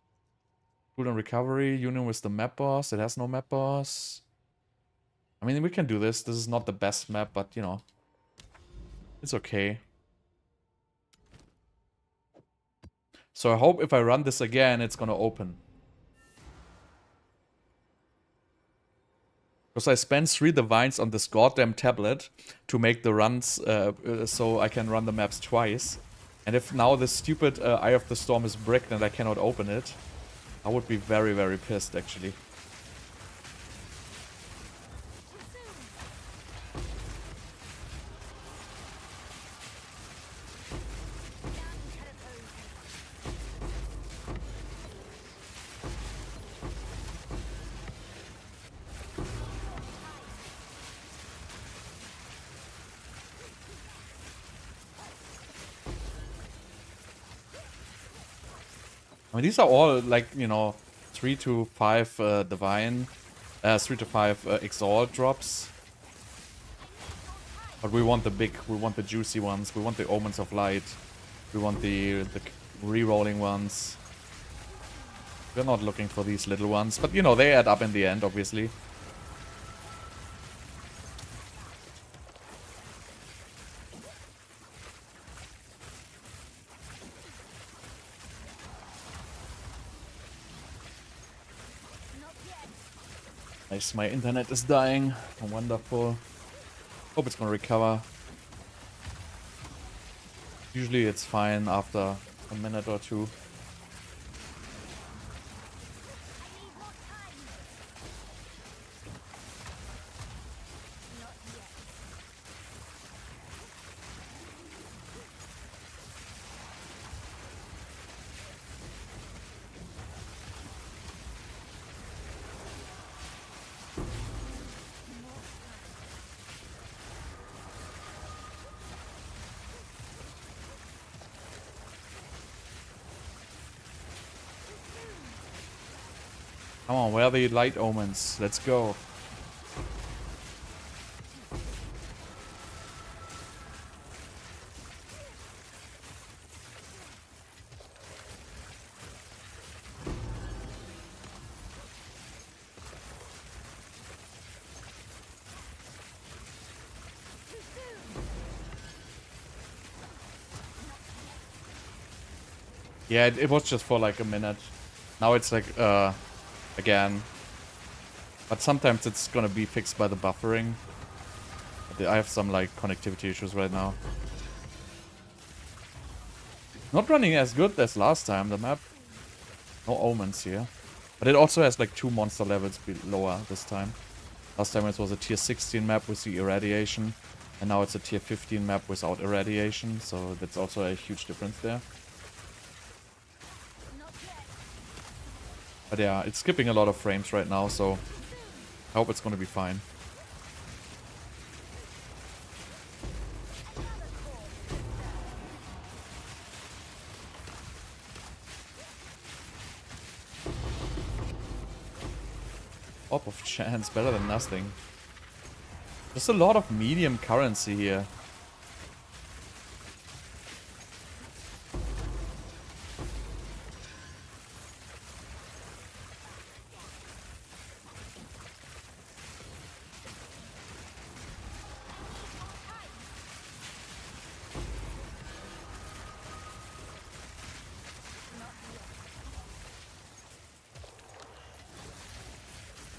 Good on recovery. Union with the map boss. It has no map boss. I mean, we can do this. This is not the best map, but, you know. It's okay. So I hope if I run this again, it's gonna open. Because I spent 3 divines on this goddamn tablet to make the runs so I can run the maps twice. And if now this stupid Eye of the Storm is bricked and I cannot open it, I would be very, very pissed, actually. I mean, these are all, like, you know, 3 to 5 divine, 3 to 5 exalt drops. But we want the big, we want the juicy ones, we want the Omens of Light, we want the re-rolling ones. We're not looking for these little ones, but you know, they add up in the end, obviously. Nice, my internet is dying. Wonderful. Hope it's gonna recover. Usually it's fine after a minute or two. Come on, where are the light omens? Let's go. Yeah, it was just for like a minute. Now it's like, again. But sometimes it's gonna be fixed by the buffering. I have some like connectivity issues right now. Not running as good as last time, the map. No omens here. But it also has like 2 monster levels lower this time. Last time it was a tier 16 map with the irradiation. And now it's a tier 15 map without irradiation. So that's also a huge difference there. But yeah, it's skipping a lot of frames right now, so I hope it's gonna be fine. Op of chance, better than nothing. There's a lot of medium currency here.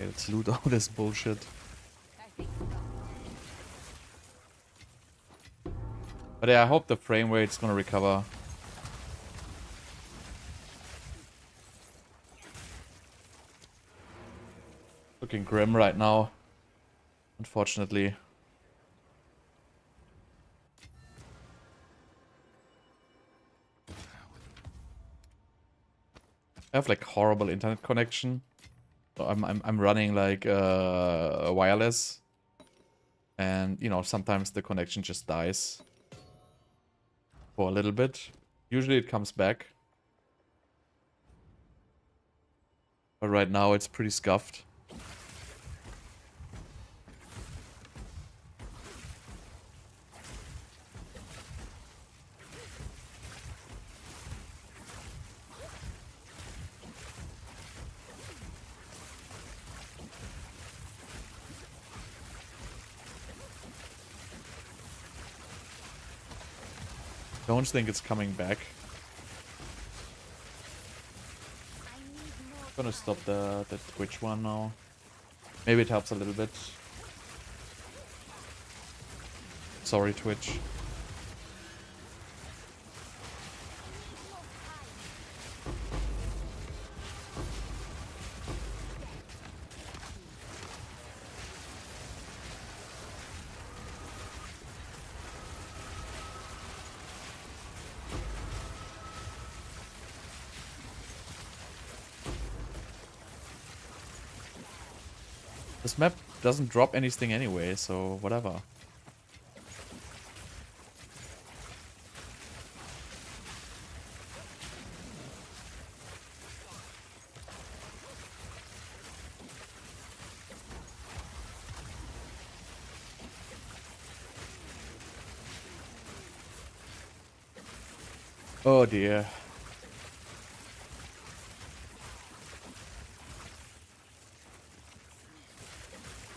Okay, let's loot all this bullshit. But yeah, I hope the frame rate's gonna recover. Looking grim right now, unfortunately. I have like horrible internet connection. So I'm running like wireless. And, you know, sometimes the connection just dies for a little bit. Usually it comes back. But right now it's pretty scuffed. Don't think it's coming back. I'm gonna stop the Twitch one now. Maybe it helps a little bit. Sorry, Twitch. This map doesn't drop anything anyway, so whatever. Oh dear.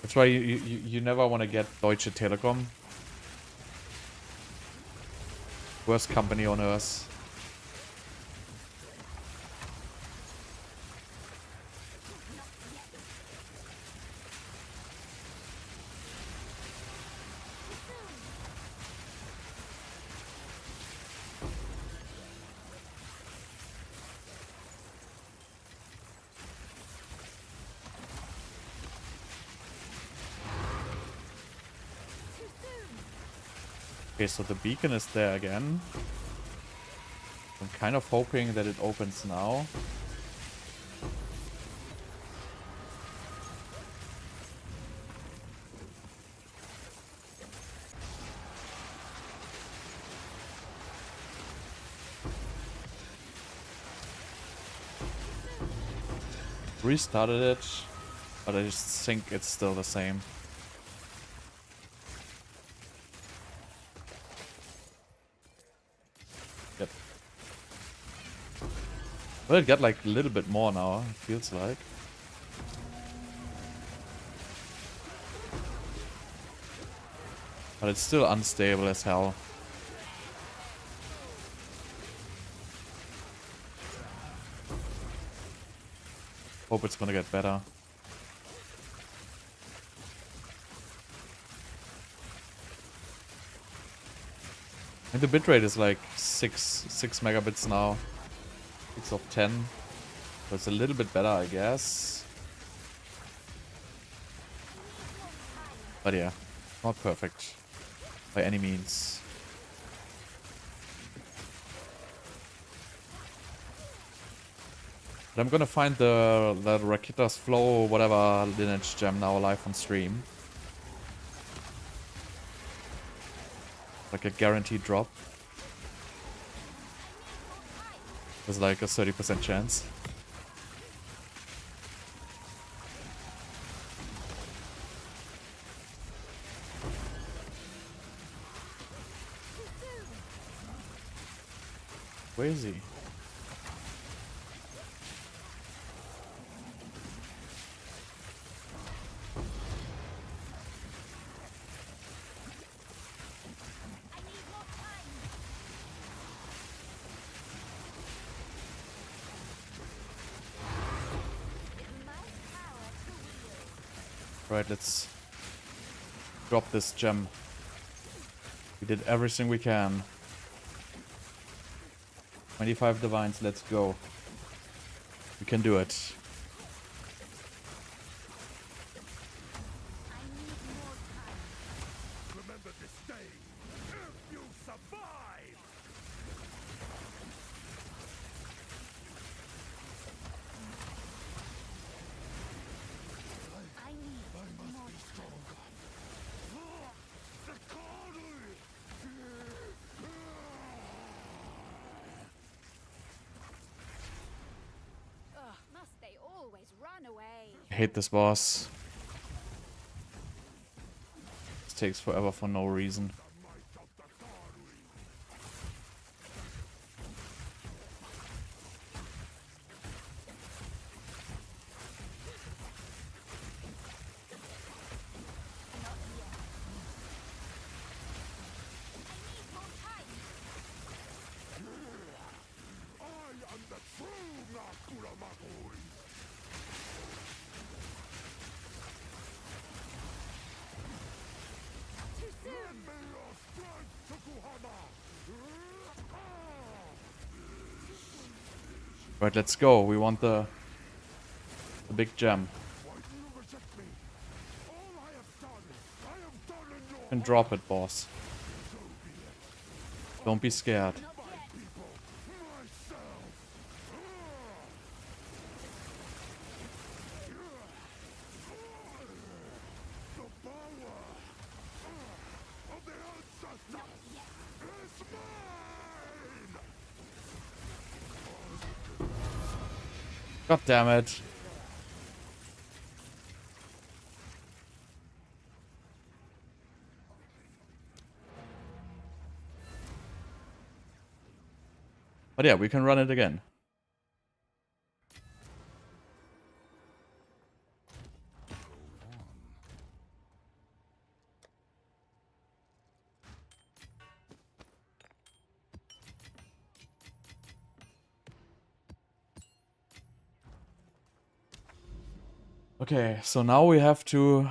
That's why you never want to get Deutsche Telekom. Worst company on earth. Okay, so the beacon is there again. I'm kind of hoping that it opens now. Restarted it, but I just think it's still the same. Yep. Well, it got like a little bit more now, it feels like. But it's still unstable as hell. Hope it's gonna get better. And the bitrate is like 6 megabits now. 6 of 10. So it's a little bit better, I guess. But yeah, not perfect by any means. But I'm gonna find the Rakita's Flow, whatever lineage gem now live on stream. Like a guaranteed drop. There's like a 30% chance. Where is he? Right, let's drop this gem. We did everything we can. 25 divines, let's go. We can do it. Remember this day, if you survive! I need more time. I hate this boss. This takes forever for no reason. Right, let's go. We want the big gem. And drop it, boss. Don't be scared. God damn it. But yeah, we can run it again. Okay, so now we have to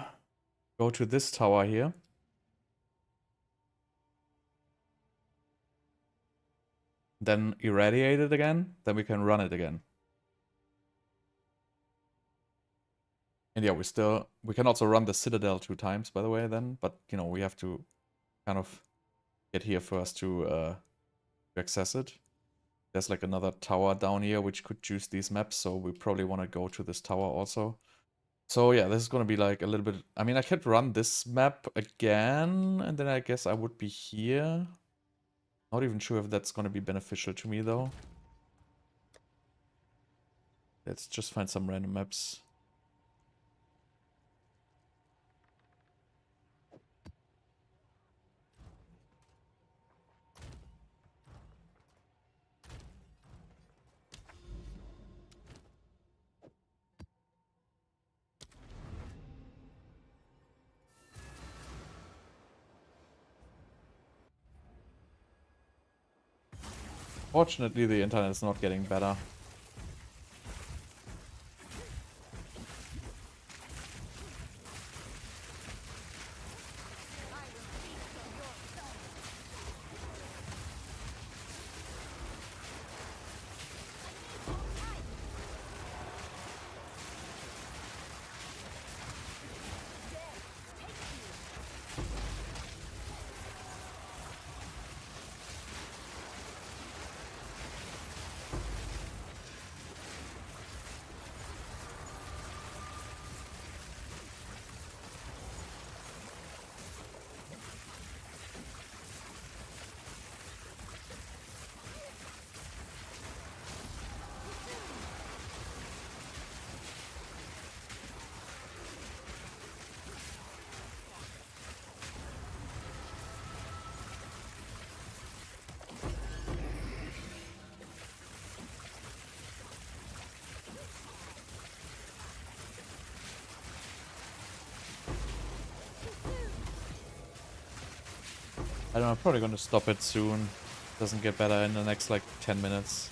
go to this tower here. Then irradiate it again, then we can run it again. And yeah, we can also run the Citadel 2 times, by the way, then. But, you know, we have to kind of get here first to access it. There's like another tower down here which could choose these maps, so we probably want to go to this tower also. So yeah, this is going to be like a little bit... I mean, I could run this map again, and then I guess I would be here. Not even sure if that's going to be beneficial to me, though. Let's just find some random maps. Fortunately, the internet is not getting better. I don't know, I'm probably gonna stop it soon. Doesn't get better in the next like 10 minutes.